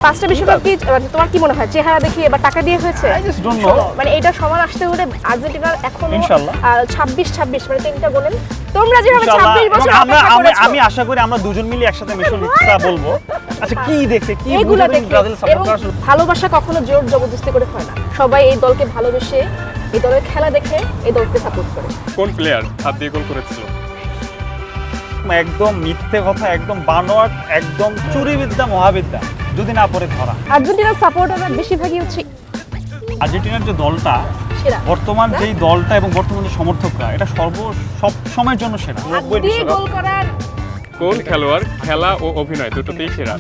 পাঁচটা বিশ্বকাপ কি তোমার কি মনে হয় চেহারা দেখিয়ে বা টাকা দিয়ে হয়েছে? মানে এটা সমান আসতে হলে আর্জেন্টিনার এখনো 26 মানে তিনটা গোলেন। তোমরা যেভাবে 26 বছর আমি আশা করি আমরা দুজন মিলে একসাথে মিশন ইচ্ছা বলবো। আচ্ছা কি দেখতে কি বুঝাবেন ব্রাজিল সাপোর্ট করার? ভালোবাসা কখনো জোর জবরদস্তি করে হয় না। সবাই এই দলকে ভালোবেসে এই দলের খেলা দেখে এই দলকে সাপোর্ট করে। কোন প্লেয়ার হাত দিয়ে গোল করেছিল? একদম মিথ্যে কথা, একদম বানোয়াট, একদম চুরিবিদ্যা মহাবিদ্যা যদি না পড়ে ধরা। আর্জেন্টিনার সাপোর্টাররা বেশিরভাগই হচ্ছে আর্জেন্টিনার যে দলটা বর্তমান যেই দলটা এবং বর্তমান যে সমর্থকরা এটা সব সময়ের জন্য সেরা। 90 বিশ্বকাপ গোল করার কোন খেলোয়াড় খেলা ও অভিনয় দুটোতেই সেরা?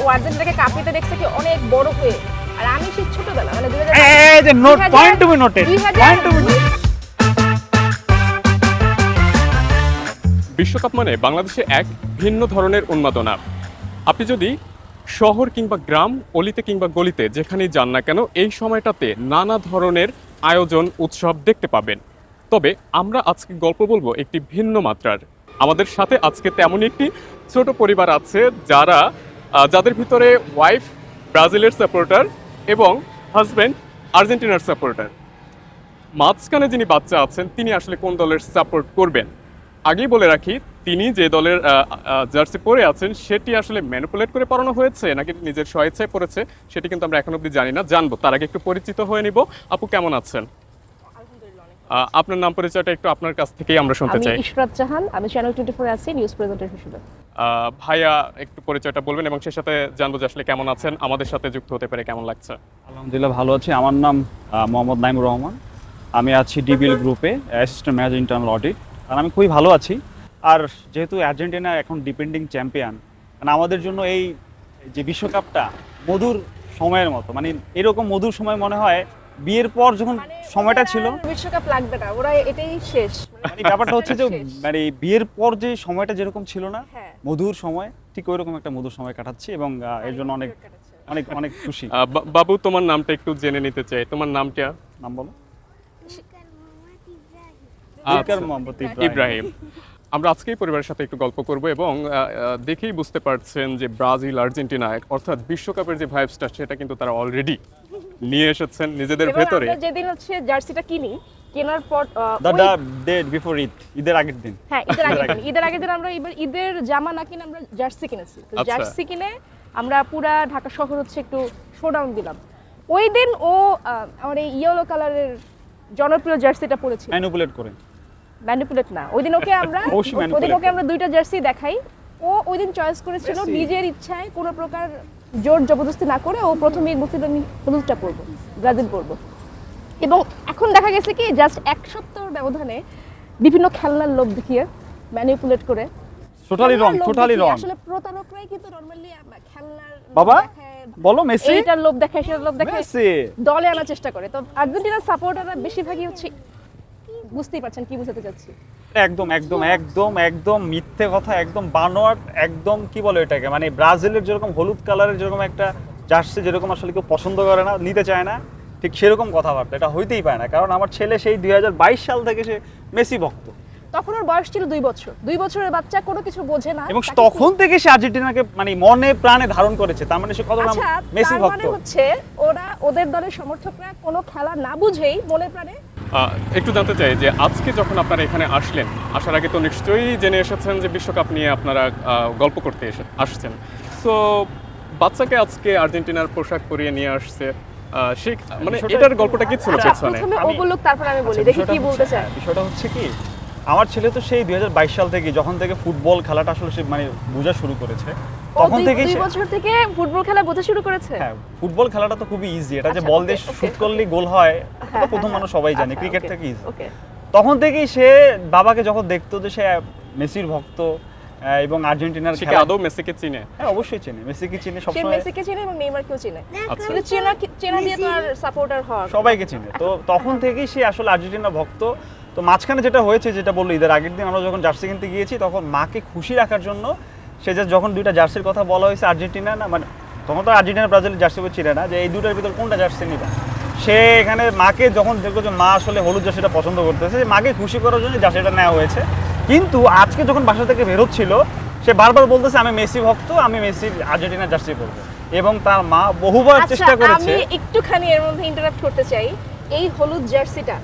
ও আর্জেন্টিনাকে কাঁপিতে দেখছে কি অনেক বড় হয়ে, আর আমি সেই ছোটবেলা মানে 2000 এই যে note point to be noted point to be. বিশ্বকাপ মানে বাংলাদেশে এক ভিন্ন ধরনের উন্মাদনা। আপনি যদি শহর কিংবা গ্রাম, অলিতে কিংবা গলিতে যেখানেই যান না কেন, এই সময়টাতে নানা ধরনের আয়োজন উৎসব দেখতে পাবেন। তবে আমরা আজকে গল্প বলবো একটি ভিন্ন মাত্রার। আমাদের সাথে আজকে তেমনই একটি ছোট পরিবার আছে যাদের ভিতরে ওয়াইফ ব্রাজিলের সাপোর্টার এবং হাজব্যান্ড আর্জেন্টিনার সাপোর্টার। মাঝখানে যিনি বাচ্চা আছেন তিনি আসলে কোন দলের সাপোর্ট করবেন? আগেই বলে রাখি, তিনি যে দলের জার্সি পরে আছেন সেটি আসলে ম্যানিপুলেট করে পরানো হয়েছে নাকি নিজের স্বেচ্ছায় পড়েছে সেটি কিন্তু আমরা এখন অবধি জানি না। জানবো তার আগে একটু পরিচিত হয়ে নিব। আপু কেমন আছেন? আপনার নাম পরিচয়টা একটু আপনার কাছ থেকেই আমরা শুনতে চাই। আমি ইশরাত জাহান, আমি চ্যানেল 24 আছি নিউজ প্রেজেন্টার হিসেবে। ভাইয়া একটু পরিচয়টা বলবেন এবং সেই সাথে জানবো যে আসলে কেমন আছেন, আমাদের সাথে যুক্ত হতে পেরে কেমন লাগছে? আলহামদুলিল্লাহ ভালো আছি। আমার নাম মোহাম্মদ নাইমুর রহমান। আমি আছি ডিবিএল গ্রুপে অ্যাসিস্ট্যান্ট ম্যানেজার ইন্টারনাল অডিট। আর আমি খুবই ভালো আছি। আর যেহেতু আর্জেন্টিনা এখন ডিপেন্ডিং চ্যাম্পিয়ন, মানে আমাদের জন্য এই যে বিশ্বকাপটা মধুর সময়ের মতো, মানে এরকম মধুর সময় মনে হয় বিয়ের পর যখন সময়টা ছিল। বিশ্বকাপ লাগবে না, ওরা এটাই শেষ। মানে ব্যাপারটা হচ্ছে যে মানে বিয়ের পর যে সময়টা যেরকম ছিল না মধুর সময়, ঠিক ওই রকম একটা মধুর সময় কাটাচ্ছি এবং এর জন্য অনেক অনেক অনেক খুশি। বাবু তোমার নামটা একটু জেনে নিতে চাই। তোমার নামটা? নাম বলো। ইব্রাহিম। আমরা আজকেই পরিবারের সাথে একটু গল্প করব এবং দেখেই বুঝতে পারছেন যে ব্রাজিল আর্জেন্টিনা অর্থাৎ বিশ্বকাপের যে ভাইবসটা সেটা কিন্তু তারা অলরেডি নিয়ে এসেছেন নিজেদের ভেতরে। আমরা যেদিন হচ্ছে জার্সিটা কিনি, কেনার পর ডে বিফোর ঈদের আগের দিন, হ্যাঁ ঈদের আগের দিন আমরা ঈদের জামা না কিনে আমরা জার্সি কিনেছি। তো জার্সি কিনে আমরা পুরা ঢাকা শহর হচ্ছে একটু শোডাউন দিলাম। ওই দিন ও আমার এই ইয়েলো কালারের জনপ্রিয় জার্সিটা পরেছিল ম্যানিপুলেট না, ওই দিন ওকে আমরা দুইটা জার্সি দেখাই। ও ওই দিন চয়েস করেছিল নিজের ইচ্ছায় কোনো প্রকার জোর জবরদস্তি না করে ও প্রথমেই হলুদটা পরবো, ব্রাজিল পরবো। এবং এখন দেখা গেছে কি জাস্ট এক সপ্তাহের ব্যবধানে বিভিন্ন খেলনার লোভ দেখিয়ে ম্যানিপুলেট করে টোটালি রং আসলে প্রতারকরাই কিন্তু নরমালি খেলনার বাবা বলো মেসি এইটার লোভ দেখায় সেটার লোভ দেখায় দলে আনার চেষ্টা করে। তো আর্জেন্টিনার সাপোর্টাররা বেশিরভাগই হচ্ছে, বুঝতেই পারছেন কি বোঝাতে চাচ্ছি। একদম একদম একদম একদম মিথ্যে কথা, একদম বানোয়াট, একদম কি বলে এটাকে, মানে ব্রাজিলের যেরকম হলুদ কালারের যেরকম একটা জার্সি যেরকম আসলে কেউ পছন্দ করে না, নিতে চায় না, ঠিক সেরকম কথাবার্তা এটা হইতেই পারে না। কারণ আমার ছেলে সেই 2022 সাল থেকে সে মেসি ভক্ত। তখন ওর বয়স ছিল 2 বছরের বাচ্চা, কোনো কিছু বোঝে না, এবং তখন থেকে সে আর্জেন্টিনাকে মানে মনে প্রাণে ধারণ করেছে। তার মানে সে কতটা মেসি ভক্ত। মানে হচ্ছে ওদের দলের সমর্থকরা কোনো খেলা না বুঝেই মনে প্রাণে। একটু জানতে চাই যে আজকে যখন আপনারা এখানে আসলেন, আসার আগে তো নিশ্চয়ই জেনে এসেছেন যে বিশ্বকাপ নিয়ে আপনারা গল্প করতে আসছেন। সো বাচ্চাকে আজকে আর্জেন্টিনার পোশাক পরিয়ে নিয়ে আসছে, সে মানে এটার গল্পটা কি ছিল পেছনে? প্রথমে ও বলুক, তারপর আমি বলি, দেখি কি বলতে চায়। বিষয়টা হচ্ছে কি, আমার ছেলে তো সেই 2022 সাল থেকে যখন থেকে ফুটবল খেলাটা আসলে সে মানে বোঝা শুরু করেছে, তখন থেকে 2 বছর থেকে ফুটবল খেলা বোঝা শুরু করেছে। হ্যাঁ, ফুটবল খেলাটা তো খুবই ইজি, এটা যে বল দিয়ে শুট করলেই গোল হয় এটা প্রথম মানুষ সবাই জানে, ক্রিকেট থেকে ইজি। তখন থেকেই সে বাবাকে যখন দেখতো যে সে মেসির ভক্ত এবং আর্জেন্টিনার সে আদৌ মেসিকে চিনে? হ্যাঁ অবশ্যই চিনে, মেসিকে চিনে, সে মেসিকে চিনে এবং নেইমারকেও চিনে। কিন্তু চেনা দিয়ে তো আর সাপোর্টার হওয়ার সবাইকে চিনে। তো তখন থেকেই সে আসলে আর্জেন্টিনা ভক্ত। তো মাঝখানে যেটা হয়েছে, যেটা বললো ঈদের আগের দিন আমরা যখন জার্সি কিনতে গিয়েছি, তখন মাকে খুশি রাখার জন্য সে যখন দুইটা জার্সির কথা বলা হয়েছে আর্জেন্টিনা না, মানে তখন তো আর্জেন্টিনা ব্রাজিলের জার্সি চিনে না, যে এই দুটার ভিতর কোনটা জার্সি নিবা, সে এখানে মাকে যখন দেখলো যে মা আসলে হলুদ জার্সিটা পছন্দ করতেছে, মাকে খুশি করার জন্য জার্সিটা নেওয়া হয়েছে। কিন্তু আজকে যখন বাসা থেকে বেরোচ্ছিল সে বারবার বলতেছে আমি মেসি ভক্ত, আমি মেসির আর্জেন্টিনার জার্সি পরবো। এবং তার মা বহুবার চেষ্টা আচ্ছা, করেছে। আমি একটুখানি এর মধ্যে ইন্টারাপ্ট করতে চাই। এই হলুদ জার্সিটা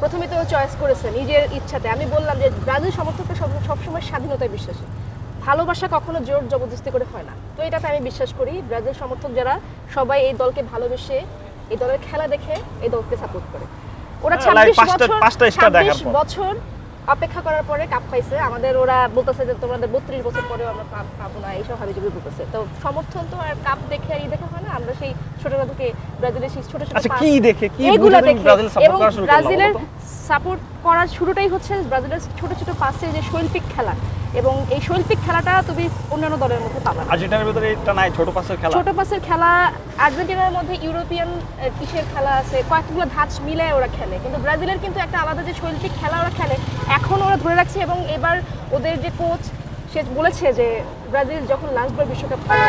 প্রথমে তো চয়েস করেছে নিজের ইচ্ছাতে। আমি বললাম যে ব্রাজিল সমর্থকরা সবসময় স্বাধীনতায় বিশ্বাসী, ভালোবাসা কখনো জোর জবরদস্তি করে হয় না। তো এটাতে আমি বিশ্বাস করি ব্রাজিল সমর্থক যারা সবাই এই দলকে ভালোবেসে এই দলের খেলা দেখে এই দলকে সাপোর্ট করে। ওরা হ্যাঁ, like 26 পাঁচটা স্টার দেখার পর। বছর অপেক্ষা করার পরে কাপ পাইছে। আমাদের ওরা বলতেছে যে তোমাদের 32 বছর পরেও আমরা পাবো না, এইসব হাবিজাবি বলতেছে। তো সমর্থন তো আর কাপ দেখে আর দেখা হয় না। আমরা সেই ছোটবেলা থেকে ব্রাজিলের সেই ছোট ছোট আচ্ছা, কি দেখে কি এগুলো বুঝে তুমি দেখে ব্রাজিল সাপোর্ট এবং করা শুরু করলা? ব্রাজিলের বলো তো? সাপোর্ট করার শুরুটাই হচ্ছে ব্রাজিলের ছোট ছোট পাসে যে শৈল্পিক খেলা, এবং এই শৈল্পিক খেলাটা তুমি অন্যান্য দলের মধ্যে পাবা না। আর্জেন্টিনার ভিতরে এটা নাই, ছোট পাসের খেলা। ছোট পাসের খেলা আর্জেন্টিনার মধ্যে ইউরোপিয়ান কিসের খেলা আছে, কয়েকগুলো ধাঁচ মিলায় ওরা খেলে, কিন্তু ব্রাজিলের কিন্তু একটা আলাদা যে শৈল্পিক খেলা ওরা খেলে এখন ওরা ধরে রাখছে। এবং এবার ওদের যে কোচ সে বলেছে যে ব্রাজিল যখন লাস্টবার বিশ্বকাপ খেলে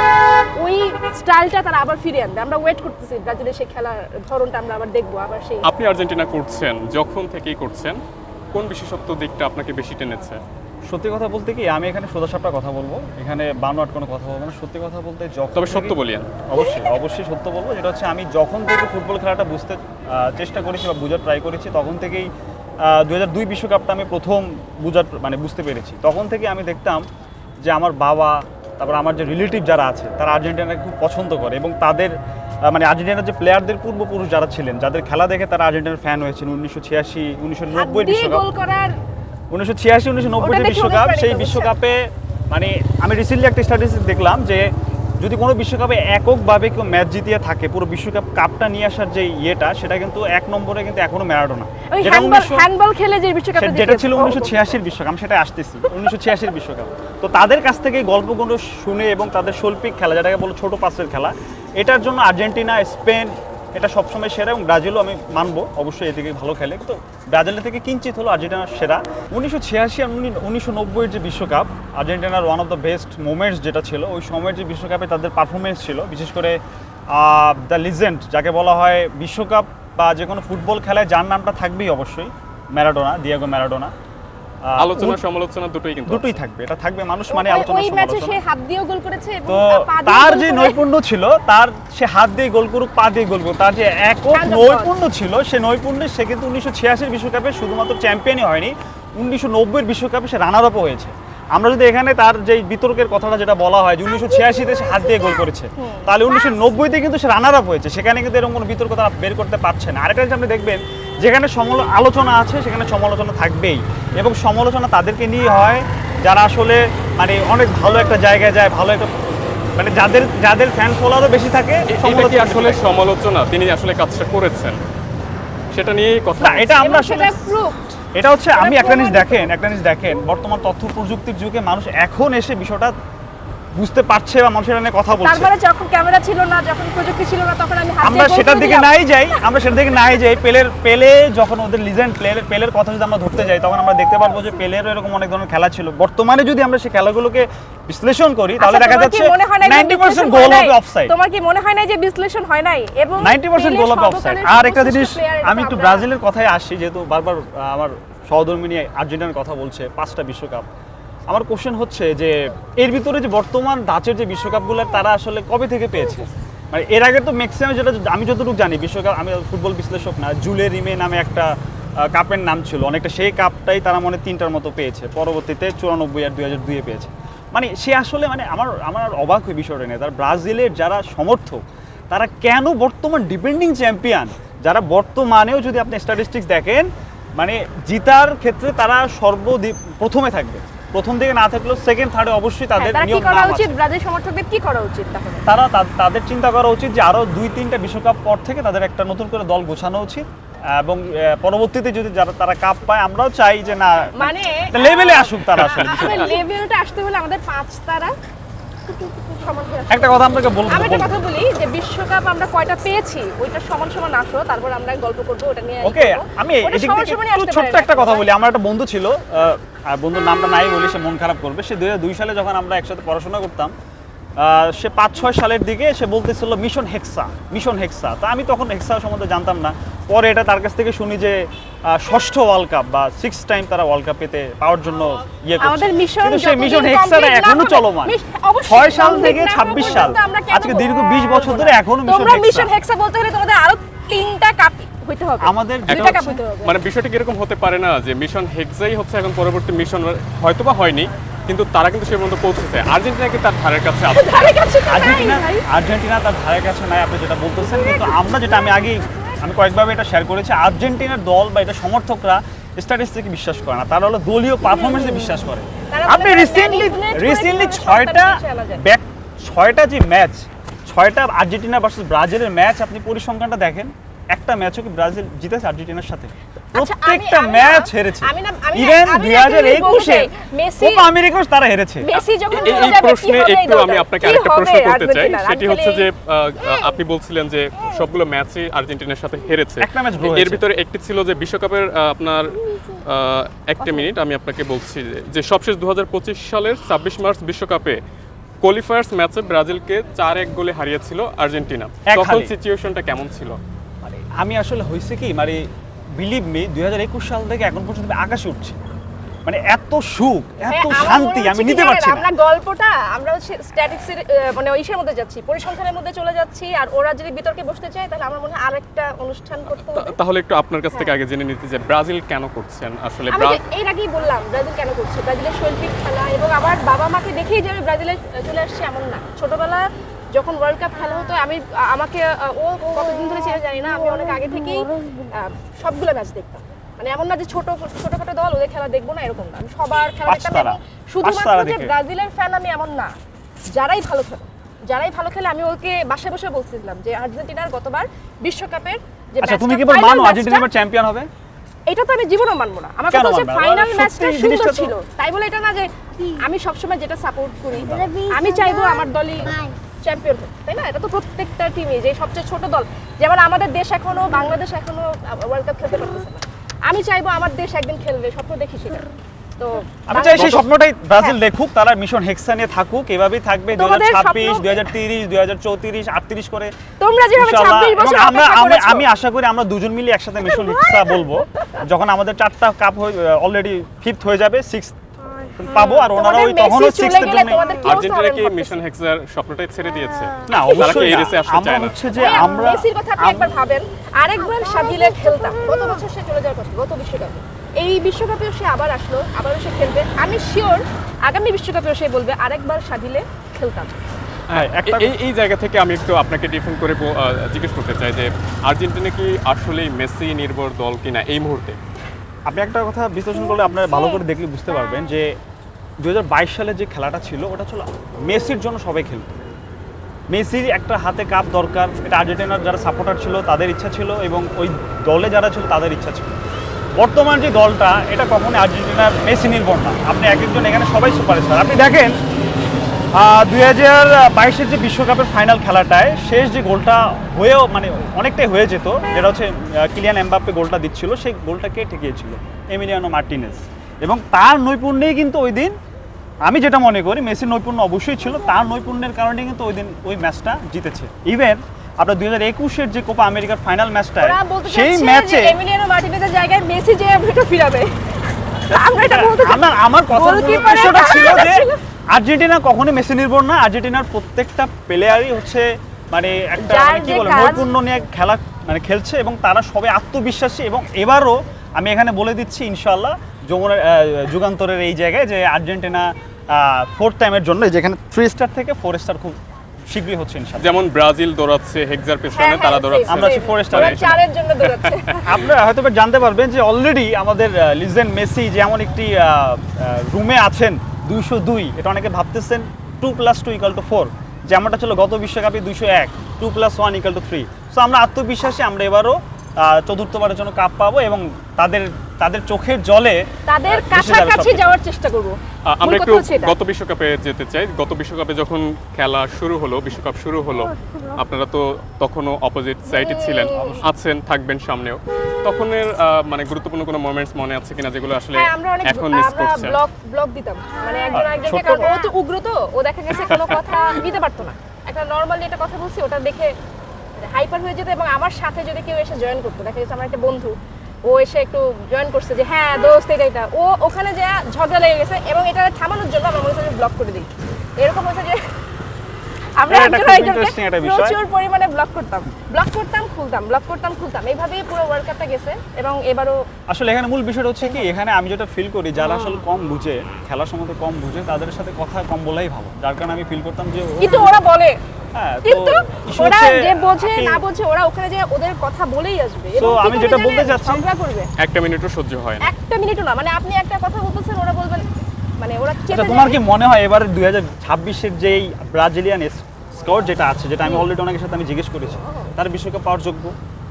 ওই স্টাইলটা তারা আবার ফিরিয়ে আনবে। আমরা ওয়েট করতেছি ব্রাজিলের সেই খেলার ধরনটা আমরা আবার দেখবো আবার সেই। আপনি আর্জেন্টিনা করছেন, যখন থেকেই করছেন, কোন বিশেষত্ব দিকটা আপনাকে বেশি টেনেছে? সত্যি কথা বলতে কি, আমি এখানে সোজাসাপটা কথা বলবো, এখানে বানোয়াট কোনো কথা বলবো না। সত্যি কথা বলতে যখন তবে সত্য থেকেই- বলিয়েন। অবশ্যই অবশ্যই সত্য বলবো। যেটা হচ্ছে আমি যখন থেকে ফুটবল খেলাটা বুঝতে চেষ্টা করেছি বা বোঝার ট্রাই করেছি, তখন থেকেই 2002 বিশ্বকাপটা আমি প্রথম বুঝতে পেরেছি। তখন থেকে আমি দেখতাম যে আমার বাবা, তারপর আমার যে রিলেটিভ যারা আছে তারা আর্জেন্টিনাকে খুব পছন্দ করে, এবং তাদের আর্জেন্টিনার যে প্লেয়ারদের পূর্বপুরুষ যারা ছিলেন, যাদের খেলা দেখে তারা আর্জেন্টিনার ফ্যান হয়েছেন 1986, 1990 বিশ্বকাপ, গোল করার 1986, 1990 ওটা দেখে বিশ্বকাপ। অনুপ্রাণিত সেই হচ্ছে। বিশ্বকাপে আমি রিসেন্টলি একটা স্ট্যাটিস্টিক্স দেখলাম যে যদি কোনো বিশ্বকাপে এককভাবে কেউ ম্যাচ জিতিয়ে থাকে, পুরো বিশ্বকাপ কাপটা নিয়ে আসার যে ইয়েটা, সেটা কিন্তু এক নম্বরে কিন্তু এখনো ম্যারাডোনা। ওই যেটা হ্যান্ডবল খেলে যে বিশ্বকাপে যেটা ছিল 1986 বিশ্বকাপ, আমি সেটা আসতেছি 1986 বিশ্বকাপ। তো তাদের কাছ থেকে গল্পগুলো শুনে এবং তাদের শৈল্পিক খেলা, যেটাকে বলো ছোট পাসের খেলা, এটার জন্য আর্জেন্টিনা, স্পেন এটা সবসময় সেরা, এবং ব্রাজিলও আমি মানবো অবশ্যই এদিকে ভালো খেলে, কিন্তু ব্রাজিলের থেকে কিঞ্চিত হলো আর্জেন্টিনা সেরা। 1986 আর 1990 যে বিশ্বকাপ, আর্জেন্টিনার one of the best moments যেটা ছিল, ওই সময়ের যে বিশ্বকাপে তাদের পারফরমেন্স ছিল, বিশেষ করে দ্য লিজেন্ড যাকে বলা হয়, বিশ্বকাপ বা যে কোনো ফুটবল খেলায় যার নামটা থাকবেই অবশ্যই, ম্যারাডোনা, দিয়েগো ম্যারাডোনা। আলোচনা সমালোচনা দুটোই কিন্তু দুটোই আছে। থাকবে, এটা থাকবে, মানুষ মানে আলোচনা ওই ম্যাচে সমালোচনা। সে হাত দিয়েও গোল করেছে এবং তো পা দিয়েও তার গোল যে করে। নৈপুণ্য ছিল, তার সে হাত দিয়ে গোল করুক, পা দিয়ে গোল করুক, তার যে একক Hand of নৈপুণ্য ছিল, সে নৈপুণ্যে সে কিন্তু 1986 বিশ্বকাপে শুধুমাত্র চ্যাম্পিয়নই হয়নি, 1990 বিশ্বকাপে সে রানার আপও হয়েছে। আমরা যদি এখানে তার যে বিতর্কের কথাটা যেটা বলা হয় যে 1986-তে সে হাত দিয়ে গোল করেছে, তাহলে 1990-তে কিন্তু সে রানার আপ হয়েছে, সেখানে কিন্তু এরকম কোনো বিতর্ক তারা বের করতে পারছে না। আরেকটা জিনিস আপনি দেখবেন, যেখানে আলোচনা আছে সেখানে সমালোচনা থাকবেই, এবং সমালোচনা তাদেরকে নিয়ে হয় যারা আসলে অনেক ভালো একটা জায়গায় যায়, ভালো একটা যাদের ফ্যান ফলোয়ারও বেশি থাকে। এটা কি সমালোচনা আসলে বেশি থাকে। সমালোচনা? তিনি আসলে কাজটা করেছেন, সেটা নিয়েই কথা না, এটা আমরা এবং আসলে সেটা proved। এটা হচ্ছে আমি এটা একটা জিনিস প্রমাণিত। দেখেন বর্তমান তথ্য প্রযুক্তির যুগে মানুষ এখন এসে বিষয়টা বুঝতে পারছে বা মানুষের নিয়ে কথা বলছে। তারপরে যখন ক্যামেরা ছিল না, যখন প্রযুক্তি ছিল না, তখন আমি হাত আমরা দিয়ে গোল সেটার করে দিকে দিলাম। নাই যাই, পেলে যখন ওদের লিজেন্ড পেলের কথা যদি আমরা ধরতে যাই, তখন আমরা দেখতে পারবো যে পেলেরও এরকম অনেক ধরনের খেলা ছিল। বর্তমানে যদি আমরা সেই খেলাগুলোকে বিশ্লেষণ করি, তাহলে আচ্ছা, দেখা তোমার কি যাচ্ছে মনে হয় না যে 90% বিশ্লেষণ গোল হয় নাই? হবে অফসাইড। তোমার কি মনে হয় না যে বিশ্লেষণ হয় নাই? এবং 90% গোল হবে অফসাইড। সর্বকালের আর একটা সর্বশ্রেষ্ঠ জিনিস, player, এটা আমি তো একটু আমরা- ব্রাজিলের কথায় আসছি, যেহেতু বারবার আমার সহধর্মী নিয়ে আর্জেন্টিনার কথা বলছে, 5টা বিশ্বকাপ। আমার কোশ্চেন হচ্ছে যে এর ভিতরে যে বর্তমান ধাঁচের যে বিশ্বকাপগুলো তারা আসলে কবে থেকে পেয়েছে? এর আগে তো ম্যাক্সিমাম, যেটা আমি যতটুকু জানি, বিশ্বকাপ, আমি ফুটবল বিশ্লেষক না, জুলে রিমে নামে একটা কাপের নাম ছিল, অনেকটা সেই কাপটাই তারা 3টার মতো পেয়েছে, পরবর্তীতে 94 আর 2002-এ পেয়েছে। সে আসলে আমার অবাক হয়ে বিষয়টা নিয়ে, তার ব্রাজিলের যারা সমর্থক, তারা কেন বর্তমান ডিপেন্ডিং চ্যাম্পিয়ন, যারা বর্তমানেও যদি আপনি স্ট্যাটিস্টিক্স দেখেন, জিতার ক্ষেত্রে তারা প্রথমে থাকবে, প্রথম দিকে না থাকলেও সেকেন্ড থার্ডে অবশ্যই তাদের তারা কি নিয়ম করা নাম উচিত? আছে। ব্রাজিল সমর্থকদের কি করা উচিত তাহলে? তাদের চিন্তা করা উচিত যে আরো 2-3টা বিশ্বকাপ পর থেকে তাদের একটা নতুন করে দল গোছানো উচিত, এবং পরবর্তীতে যদি তারা কাপ পায়, আমরাও চাই যে না লেভেলে আসুক তারা। আসলে লেভেলটা আসতে হলে আমাদের 5 তারা একটা কথা আপনাকে বলবো, আমি একটা কথা বলি যে বিশ্বকাপ আমরা কয়টা পেয়েছি ওইটা সমান সমান আসো, তারপর আমরা গল্প করবো ওটা নিয়ে। ওকে, আমি এদিক থেকে একটু ছোট্ট একটা কথা বলি। আমার একটা বন্ধু ছিল, বন্ধুর নামটা নাই বলি, সে মন খারাপ করবে। সে 2002 সালে যখন আমরা একসাথে পড়াশোনা করতাম, সে 5-6 সালের দিকে সে বলতেছিল মিশন হেক্সা। তো আমি তখন হেক্সা সম্বন্ধে জানতাম না। ও পরে এটা তার কাছ থেকে শুনি যে ষষ্ঠ ওয়ার্ল্ড কাপ বা 6 টাইম তারা ওয়ার্ল্ড কাপ পেতে পাওয়ার জন্য ইয়ে করছে। আমাদের মিশন কিন্তু সেই মিশন হেক্সাটা এখনো চলমান। 6 সাল থেকে 26 সাল, আজকে দীর্ঘ 20 বছর ধরে এখনো তোমরা মিশন মিশন হেক্সা বলতে হলে তোমাদের আরো 3টা কাপ হইতে হবে। আমাদের দুইটা কাপ হইতে হবে। মানে বিষয়টা কি এরকম হতে পারে না যে মিশন হেক্সাই হচ্ছে এখন পরবর্তী মিশন, হয়তোবা হয়নি কিন্তু তারা কিন্তু সে পর্যন্ত পৌঁছেছে। আর্জেন্টিনা কি তার ধারের কাছে আছে? ধারে কাছে তো নাই আর্জেন্টিনা ভাই। আর্জেন্টিনা তার ধারে কাছে নাই, আপনি যেটা বলতেছেন। কিন্তু আমরা যেটা আমি কয়েকভাবে এটা শেয়ার করেছি, আর্জেন্টিনার দল বা এটা সমর্থকরা স্ট্যাটিস্টিকে বিশ্বাস করে না, তারা হলো দলীয় পারফরমেন্সে বিশ্বাস করে। তারা আপনি বলে রিসেন্টলি manipulate করে কিভাবে 6টা যে ম্যাচ, 6টা আর্জেন্টিনা ভার্সেস ব্রাজিলের ম্যাচ আপনি পরিসংখ্যানটা দেখেন, একটা ম্যাচও কি ব্রাজিল জিতেছে আর্জেন্টিনার সাথে? প্রত্যেকটা ম্যাচ হেরেছে। ইভেন 2021-এ কোপা আমেরিকাও তারা হেরেছে। মেসি যখন এই চলে যাবে, প্রশ্নে কি হবে এই একটু আমি দলটার? আপনাকে কি আরেকটা প্রশ্ন হবে করতে চাই, আর্জেন্টিনার? সেটি আমি হচ্ছে যে খালি- আপনি বলছিলেন যে সবগুলো ম্যাচই আর্জেন্টিনার সাথে হেরেছে, একটা ম্যাচ ড্র এর হয়েছে। ভিতরে একটি ছিল যে বিশ্বকাপের আপনার একটা মিনিট আমি আপনাকে বলছি যে সবশেষ 2025 সালের 26 মার্চ বিশ্বকাপে কোয়ালিফায়ার্স ম্যাচে ব্রাজিলকে 4-1 গোলে হারিয়েছিল আর্জেন্টিনা। এক তখন হালি। সিচুয়েশনটা কেমন ছিল? মানে আমি আসলে হয়েছে কি, মানে বিলিভ মি 2021 সাল থেকে এখন পর্যন্ত আমি আকাশে উঠছি, মানে এত সুখ, এত হ্যাঁ, আমার শান্তি মনে আমি হচ্ছে নিতে কি পারছি জানেন, না। আমরা গল্পটা আমরা হচ্ছে স্ট্যাটিক্সের মানে ইসের মধ্যে যাচ্ছি, পরিসংখ্যানের মধ্যে চলে যাচ্ছি, আর ওরা যদি বিতর্কে বসতে চায় তাহলে আমার মনে হয় আরেকটা অনুষ্ঠান করতে হবে। তাহলে একটু আপনার কাছ থেকে আগে জেনে নিতে যে ব্রাজিল কেন করছেন আসলে। আমি এর আগেই বললাম ব্রাজিল কেন করছে, ব্রাজিলের শৈল্পিক খেলা, এবং আমার বাবা মাকে দেখেই যে আমি ব্রাজিলে চলে আসছি এমন না। ছোটবেলা যখন ওয়ার্ল্ড কাপ খেলা হতো আমাকে ও কতদিন ধরে ছিল জানি না, আমি অনেক আগে থেকেই সবগুলো ম্যাচ দেখতাম। মানে এমন না যে ছোটখাটো দল ওদের খেলা দেখবো না, এরকম না, আমি সবার খেলা দেখতাম। পাঁচতারা। এবং শুধুমাত্র পাঁচতারা যে দেখে। ব্রাজিলের ফ্যান আমি এমন না, যারাই ভালো খেলে আমি ওকে বাসায় বসে বলছিলাম যে আর্জেন্টিনার গতবার বিশ্বকাপের যে আচ্ছা, তুমি ম্যাচটা, কি বল final মানো ম্যাচটা, আর্জেন্টিনা এবার চ্যাম্পিয়ন হবে? এটা তো আমি জীবনও মানবো না। আমার কেন কথা হচ্ছে মানবে না? ফাইনাল সত্যি ম্যাচটা সুন্দর জিনিসটা তো- ছিল, তাই বলে এটা না যে আমি সবসময় যেটা সাপোর্ট করি আমি চাইবো আমার দলই চ্যাম্পিয়ন হোক, তাই না? এটা তো প্রত্যেকটা টিমই, যে সবচেয়ে ছোট দল, যেমন আমাদের দেশ এখনো, বাংলাদেশ এখনো ওয়ার্ল্ড কাপ খেলতে পারতেছে না, আমি চাইবো আমার দেশ একদিন খেলবে, স্বপ্ন দেখি সেটা। তো আমি চাই সেই স্বপ্নটাই ব্রাজিল দেখুক, তারা মিশন হেক্সা নিয়ে থাকুক, এভাবেই থাকবে তোমাদের 2026, স্বপ্ন- 2030, 2034, 38 করে তোমরা যেভাবে ইনশাআল্লাহ। 26 বছর এবং অপেক্ষা করেছো, আমি আশা করি আমরা দুজন মিলে একসাথে মিশন হেক্সা বলবো, যখন আমাদের 4টা কাপ অলরেডি 5th হয়ে যাবে, 6th পাবো, আর ওনারা ওই তোমাদের তখনও মেসি চলে 6th এর গেলে জন্য। তোমাদের কি অবস্থা আর্জেন্টিনা হবে কি আমি মিশন হেক্সার স্বপ্নটাই ছেড়ে দিয়েছে? না, তারা কি অবশ্যই এই না। রেসে আসতে আমরা চায় না? হচ্ছে যে ভাইয়া, আমরা মেসির কথা আপনি একবার ভাবেন, আরেকবার সাবিলে খেলতাম, গত বছর সে চলে যাওয়ার কথা, গত বিশ্বকাপে, এই বিশ্বকাপেও সে আবার আসলো, আবারও সে খেলবে, আমি শিওর আগামী বিশ্বকাপেও সে বলবে আরেকবার সাবিলে খেলতাম। হ্যাঁ, একটা এই জায়গা থেকে আমি একটু আপনাকে ডিফেন্ড করে জিজ্ঞেস করতে চাই যে আর্জেন্টিনা কি আসলেই মেসি নির্ভর দল কিনা এই মুহূর্তে? আপনি একটা কথা বিশ্লেষণ করলে আপনারা ভালো করে দেখলে বুঝতে পারবেন যে 2022 সালে যে খেলাটা ছিল ওটা ছিল মেসির জন্য সবাই খেলতো। মেসির একটা হাতে কাপ দরকার, এটা আর্জেন্টিনার যারা সাপোর্টার ছিল তাদের ইচ্ছা ছিল, এবং ওই দলে যারা ছিল তাদের ইচ্ছা ছিল। বর্তমান যে দলটা, এটা কখনোই আর্জেন্টিনার মেসি নির্ভর না। আপনি এক একজন এখানে সবাই সুপারস্টার। আপনি দেখেন 2022-এর যে বিশ্বকাপের ফাইনাল খেলাটায় শেষ যে গোলটা হয়েও মানে অনেকটাই হয়ে যেত, যেটা হচ্ছে কিলিয়ান এমবাপ্পে গোলটা দিচ্ছিল, সেই গোলটা কে ঠেকিয়েছিল? Emiliano Martinez. এবং তার নৈপুণ্যেই কিন্তু ওই দিন, আমি যেটা মনে করি মেসির নৈপুণ্য অবশ্যই ছিল, তার নৈপুণ্যের কারণে কিন্তু ওই দিন ওই ম্যাচটা জিতেছে। ইভেন আপনার 2021-এর যে কোপা আমেরিকার ফাইনাল ম্যাচটায়, ওরা বলতে সেই চাচ্ছে ম্যাচে যে এমিলিয়ানো মার্টিনেজের জায়গায় মেসি যে ভিডিও ফিরাবে, আমরা এটা বলতে চাচ্ছি। আমার কথা গোলকিপারের উদ্দেশ্যটা ছিল কারণে যে ছিল। আর্জেন্টিনা কখনোই মেসি নির্ভর না। আর্জেন্টিনার প্রত্যেকটা প্লেয়ারই হচ্ছে মানে একটা যার মানে কি যে বলে কাজ- নৈপুণ্য নিয়ে খেলা মানে খেলছে, এবং তারা সবাই আত্মবিশ্বাসী। এবং এবারও আমি এখানে বলে দিচ্ছি ইনশাআল্লাহ যুগান্তরের এই জায়গায় যে আর্জেন্টিনা 4th টাইমের জন্য, যেখানে 3 স্টার থেকে 4 স্টার খুব শীঘ্রই হচ্ছে ইনশাআল্লাহ। যেমন ব্রাজিল দৌড়াচ্ছে হেক্সার পেছনে, হ্যাঁ, তারা হ্যাঁ, দৌড়াচ্ছে। আমরা হচ্ছে 4 স্টার। ওরা 4-এর জন্য দৌড়াচ্ছে। আপনারা হয়তো বা জানতে পারবেন যে অলরেডি আমাদের লিজেন্ড মেসি যেমন একটি রুমে আছেন 202, এটা অনেকে ভাবতেছেন 2 + 2 = 4, যেমনটা ছিল গত বিশ্বকাপে 201, 2 + 1 = 3। সো আমরা আত্মবিশ্বাসী, আমরা এবারও 4র্থবারের জন্য কাপ পাবো, এবং তাদের চোখের জলে তাদের দেশে যাবে কাছাকাছি সবকিছু। যাওয়ার চেষ্টা করব। আমরা মূল একটু কথা হচ্ছে এটা। গত বিশ্বকাপে যেতে চাই। গত বিশ্বকাপে যখন খেলা শুরু হলো, বিশ্বকাপ শুরু হলো, আপনারা তো তখনও অপোজিট সাইডে ছিলেন, আছেন, থাকবেন সামনেও। তখনের মানে গুরুত্বপূর্ণ কোনো মোমেন্টস মনে আছে কিনা যেগুলো আসলে হ্যাঁ, আমরা অনেক এখন মিস আমরা করছেন? ব্লক দিতাম, মানে একজন আরেকজনকে, ছোট্ট কারণ ও তো উগ্র, তো ও দেখা গেছে কোনো কথা নিতে পারতো না। একটা নরমালি একটা কথা বলছি, ওটা দেখে হাইপার হয়ে যেত এবং আমার সাথে যদি কেউ এসে জয়েন করতো, দেখা যাচ্ছে আমার একটা বন্ধু ও এসে একটু জয়েন করছে যে হ্যাঁ দোস্ত এটা ও ওখানে যে ঝগড়া লেগে গেছে এবং এটা থামানোর জন্য আমরা মনে হচ্ছে ব্লক করে দিই। এরকম হচ্ছে যে আমরা এটা একজন খুব আরেকজনকে interesting একটা বিষয়। প্রচুর পরিমাণে ব্লক করতাম খুলতাম এইভাবেই পুরো ওয়ার্ল্ড কাপটা গেছে এবং এবারও আসলে এখানে মূল বিষয়টা হচ্ছে কি, এখানে আমি যেটা ফিল করি যারা আসলে কম বুঝে, খেলার সম্বন্ধে কম বুঝে, তাদের সাথে কথা কম বলাই ভালো। যার কারণে আমি ফিল করতাম যে কিন্তু ওরা বলে হ্যাঁ, তো কিন্তু issue ওরা হচ্ছে যে বোঝে আপনি- না বোঝে ওরা ওখানে যে ওদের কথা বলেই আসবে So, এবং কি আমি করবে যেটা জানেন? বলতে চাচ্ছি- ঝগড়া করবে একটা মিনিটও সহ্য হয় না। একটা মিনিটও না, মানে আপনি একটা কথা বলতেছেন ওরা বলবেন মানে ওরা চেপে আচ্ছা, তোমার কি মনে হয় এবারে 2026-এর যেই ব্রাজিলিয়ান স্কোয়াড যেটা আছে, যেটা আমি অলরেডি অনেকের সাথে আমি জিজ্ঞেস করেছি, তার বিশ্বকাপ পাওয়ার যোগ্য,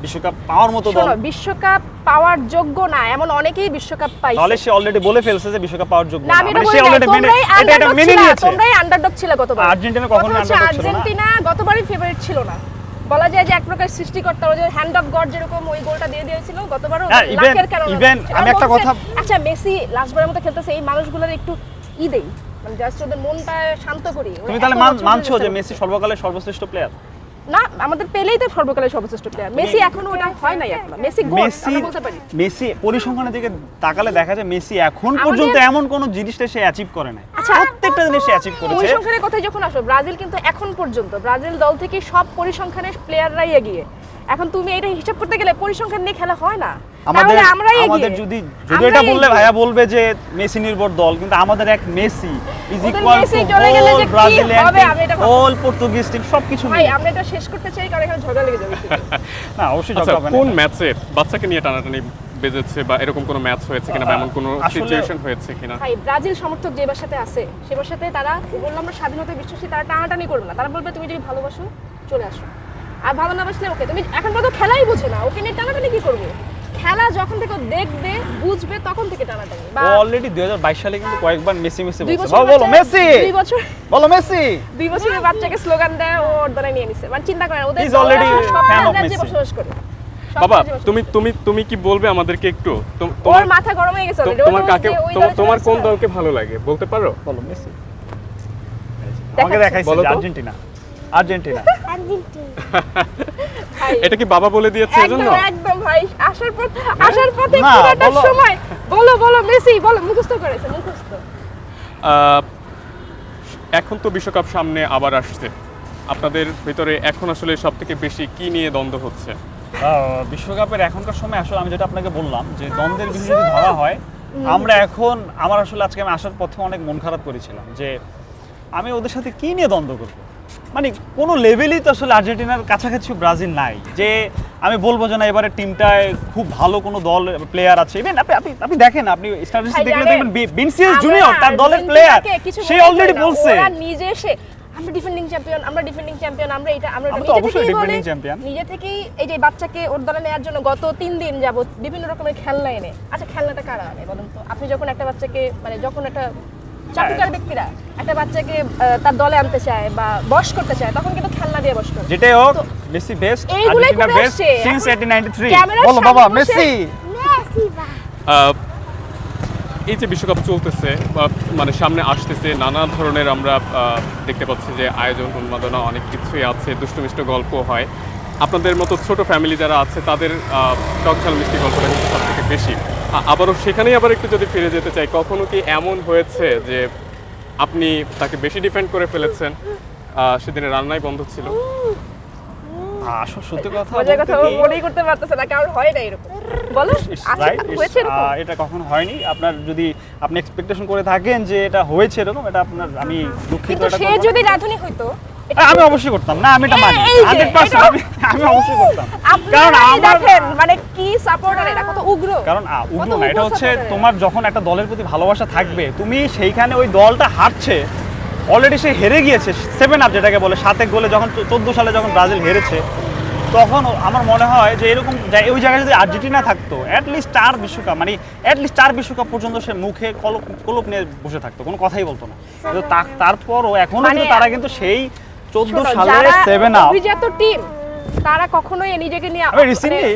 বিশ্বকাপ পাওয়ার মতো দল, শোনো বিশ্বকাপ পাওয়ার যোগ্য না এমন অনেকেই বিশ্বকাপ পাইছে। তাহলে সে অলরেডি বলে ফেলছে যে বিশ্বকাপ পাওয়ার যোগ্য না না, আমি এটা মানে বলি সে নাই, অলরেডি তোমরাই এটা আন্ডারডগ মেনে ছিল, নিয়েছে। তোমরাই আন্ডারডগ ছিল গতবার। আর্জেন্টিনা কখনো কথা হচ্ছে underdog ছিল না। আর্জেন্টিনা গতবারই ফেভারিট ছিল না, বলা যায় যে এক প্রকার সৃষ্টিকর্তা, ওই যে হ্যান্ড অফ গড যেরকম ওই গোলটা দিয়ে দিয়েছিল গতবারও হ্যাঁ, লাকের কারণে। even আমি একটা কথা আচ্ছা মেসি লাস্টবারের মতো খেলতেছে, এই মানুষগুলোর একটু দেই মানে জাস্ট ওদের মনটা শান্ত করি। ওরা তুমি তাহলে এত বছর মানছো ধরে যে চেষ্টা মেসি সর্বকালের সর্বশ্রেষ্ঠ প্লেয়ার? না আমাদের পেলেই তো সর্বকালের সর্বশ্রেষ্ঠ প্লেয়ার। মেসি এখনো ওটা হয় নাই এখনো। মেসি গোল আমরা বলতে পারি। মেসি পরিসংখ্যানের দিকে তাকালে দেখা যায় মেসি এখন আমাদের- পর্যন্ত এমন কোন জিনিসটা সে অ্যাচিভ করে নাই। আচ্ছা, প্রত্যেকটা জিনিস সে অ্যাচিভ করেছে। পরিসংখ্যানের কথাই যখন আসো, ব্রাজিল কিন্তু এখন পর্যন্ত ব্রাজিল দল থেকে সব পরিসংখ্যানের প্লেয়াররাই এগিয়ে। এখন তুমি এটা হিসাব করতে গেলে পরিসংখ্যান নিয়ে খেলা হয় না, আমাদের তাহলে আমরাই এগিয়ে। আমাদের যদি আমরাই এটা বললে এগিয়ে। ভাইয়া বলবে যে মেসি নির্ভর দল, কিন্তু আমাদের এক মেসি ইজ ওদের ইকুয়াল মেসি টু চলে গেলে যে অল কি ব্রাজিলিয়ান হবে আমি এটা ভাবছি। অল পর্তুগিজ টিম সবকিছু ভাই মিলে। আমরা এটা শেষ করতে চাই কারণ এখানে ঝগড়া লেগে যাবে। না অবশ্যই আচ্ছা, ঝগড়া হবে না। কোন ম্যাচে বাচ্চাকে নিয়ে টানাটানি বেজেছে বা এরকম কোনো ম্যাচ হয়েছে কিনা বা এমন কোনো আসলে- সিচুয়েশন হয়েছে কিনা? ভাই ব্রাজিল সমর্থক যেবার সাথে আছে সেবার সাথে তারা বললাম আমরা স্বাধীনতায় বিশ্বাসী, তারা টানাটানি করবে না। তারা বলবে তুমি যদি ভালোবাসো চলে আসো, আর ভালো না বাসলে ওকে। তুমি এখন পর্যন্ত খেলাই বোঝে না, ওকে নিয়ে টানাটানি কি করবো? খেলা যখন থেকে ও দেখবে বুঝবে তখন থেকে টানাটানি। বা ও অলরেডি 2022 সালে কিন্তু কয়েকবার মেসি মেসি 2 বলছে। বছর বলো মেসি, বলো মেসি। 2 বছরের বাচ্চাকে স্লোগান দেয় ও ওর দ্বারা নিয়ে নিছে। মানে চিন্তা করেন ওদের He's already সব fan of রাজ্যে Messi. বসবাস করে। সব বাবা রাজ্যে বসবাস তুমি তুমি তুমি কি বলবে আমাদেরকে একটু? করে। ওর মাথা গরম হয়ে গেছে already। ও তোমার তো কাকে যে ওই দলে তোমার চলে কোন আসছে। দলকে ভালো লাগে বলতে পারো? বলো মেসি। দেখাচ্ছে। আমাকে দেখাইছে বলো যে তো। আর্জেন্টিনা। আর্জেন্টিনা। ভাই, এটা কি বাবা বলে দিয়েছে এজন্য? একদম একদম ভাই আসার পথে না, পুরোটা বলো। সময় বলো মেসি বলো, মুখস্থ করেছে মুখস্থ। আহ, এখন তো বিশ্বকাপ সামনে আবার আসছে, আপনাদের ভিতরে এখন আসলে সব থেকে বেশি কি নিয়ে দ্বন্দ্ব হচ্ছে? বিশ্বকাপের এখনকার সময় আসলে আমি যেটা আপনাকে বললাম যে দ্বন্দ্বের বিষয় যদি ধরা হয়, আমরা এখন আমার আসলে আজকে আমি আসার পথে অনেক মন খারাপ করেছিলাম যে আমি ওদের সাথে কি নিয়ে দ্বন্দ্ব করব। মানে কোনো লেভেলই তো আসলে আর্জেন্টিনার কাছাকাছি ব্রাজিল নাই যে আমি বলবো যে না এবারে টিমটায় খুব ভালো কোনো দল প্লেয়ার আছে। ইভেন আপনি দেখেন, আপনি স্ট্যাটিস্টিক দেখলে দেখবেন ভিনিসিয়াস জুনিয়র তার দলের প্লেয়ার, সে অলরেডি বলছে ওরা নিজে এসে আমরা ডিফেন্ডিং চ্যাম্পিয়ন আমরা এটা আমরা তো নিজে অবশ্যই থেকেই বলে, defending champion। নিজে থেকেই এই যে বাচ্চাকে ওর দলে নেওয়ার জন্য গত 3 দিন যাবত বিভিন্ন রকমের খেলনা এনে। আচ্ছা খেলনাটা কারা আনে বলুন তো? আপনি যখন একটা বাচ্চাকে মানে যখন একটা চাটুকার ব্যক্তিরা একটা বাচ্চাকে তার দলে আনতে চায় বা বশ করতে চায় তখন কিন্তু খেলনা দিয়ে বশ করে। যেটাই হোক মেসি বেস্ট, এইগুলাই আর্জেন্টিনা করে বেস্ট আসছে। সিন্স এখন 1893। ক্যামেরার বলো বাবা সামনে বসে- মেসি। আহ, এই যে বিশ্বকাপ চলতেছে বা মানে সামনে আসতেছে, নানা ধরনের আমরা দেখতে পাচ্ছি যে আয়োজন উন্মাদনা অনেক কিছুই আছে, দুষ্টুমিষ্ট গল্প হয়। আপনাদের মতো ছোট ফ্যামিলি যারা আছে তাদের টকঝাল মিষ্টি গল্পটা কিন্তু সব থেকে বেশি। আবারও সেখানেই আবার একটু যদি ফিরে যেতে চাই, কখনো কি এমন হয়েছে যে আপনি তাকে বেশি ডিফেন্ড করে ফেলেছেন, সেদিনে রান্নাই বন্ধ ছিল? আসল সত্যি কথা মজার কথা ও বলতে কি, মনেই করতে পারতেছে না, কারণ হয় না এরকম। বলো It's আচ্ছা, right, it's, হয়েছে এরকম? এটা কখনো হয়নি। আপনার যদি আপনি এক্সপেকটেশন করে থাকেন যে এটা হয়েছে এরকম, এটা আপনার আমি দুঃখিত। কিন্তু এটা সে করবো না। যদি রাধুনি হইতো আমি অবশ্যই করতাম না, আমি এটা মানি এই যে, 100% এটা- আমি অবশ্যই করতাম। আপনারা কারণ আমার দেখেন মানে কি সাপোর্টার, এটা কত উগ্র। কারণ উগ্র কত না, এটা উগ্র হচ্ছে supporter এরা। তোমার যখন একটা দলের প্রতি ভালোবাসা থাকবে, তুমি সেইখানে ওই দলটা হারছে, অলরেডি সে হেরে গিয়েছে 7 আপ যেটাকে বলে, 7 গোলে যখন 14 সালে যখন ব্রাজিল হেরেছে, তখন আমার মনে হয় যে এরকম ওই জায়গায় যদি আর্জেন্টিনা থাকতো অ্যাটলিস্ট 4 বিশ্বকাপ, মানে অ্যাটলিস্ট 4 বিশ্বকাপ পর্যন্ত সে মুখে কলপ নিয়ে বসে থাকতো, কোনো কথাই বলতো না। কিন্তু তারপরও এখনো মানে কিন্তু তারা কিন্তু সেই 14 শোনো, সালে যারা 7 আপ। অভিজাত টিম তারা কখনোই নিজেকে নিয়ে আমি রিসেন্টলি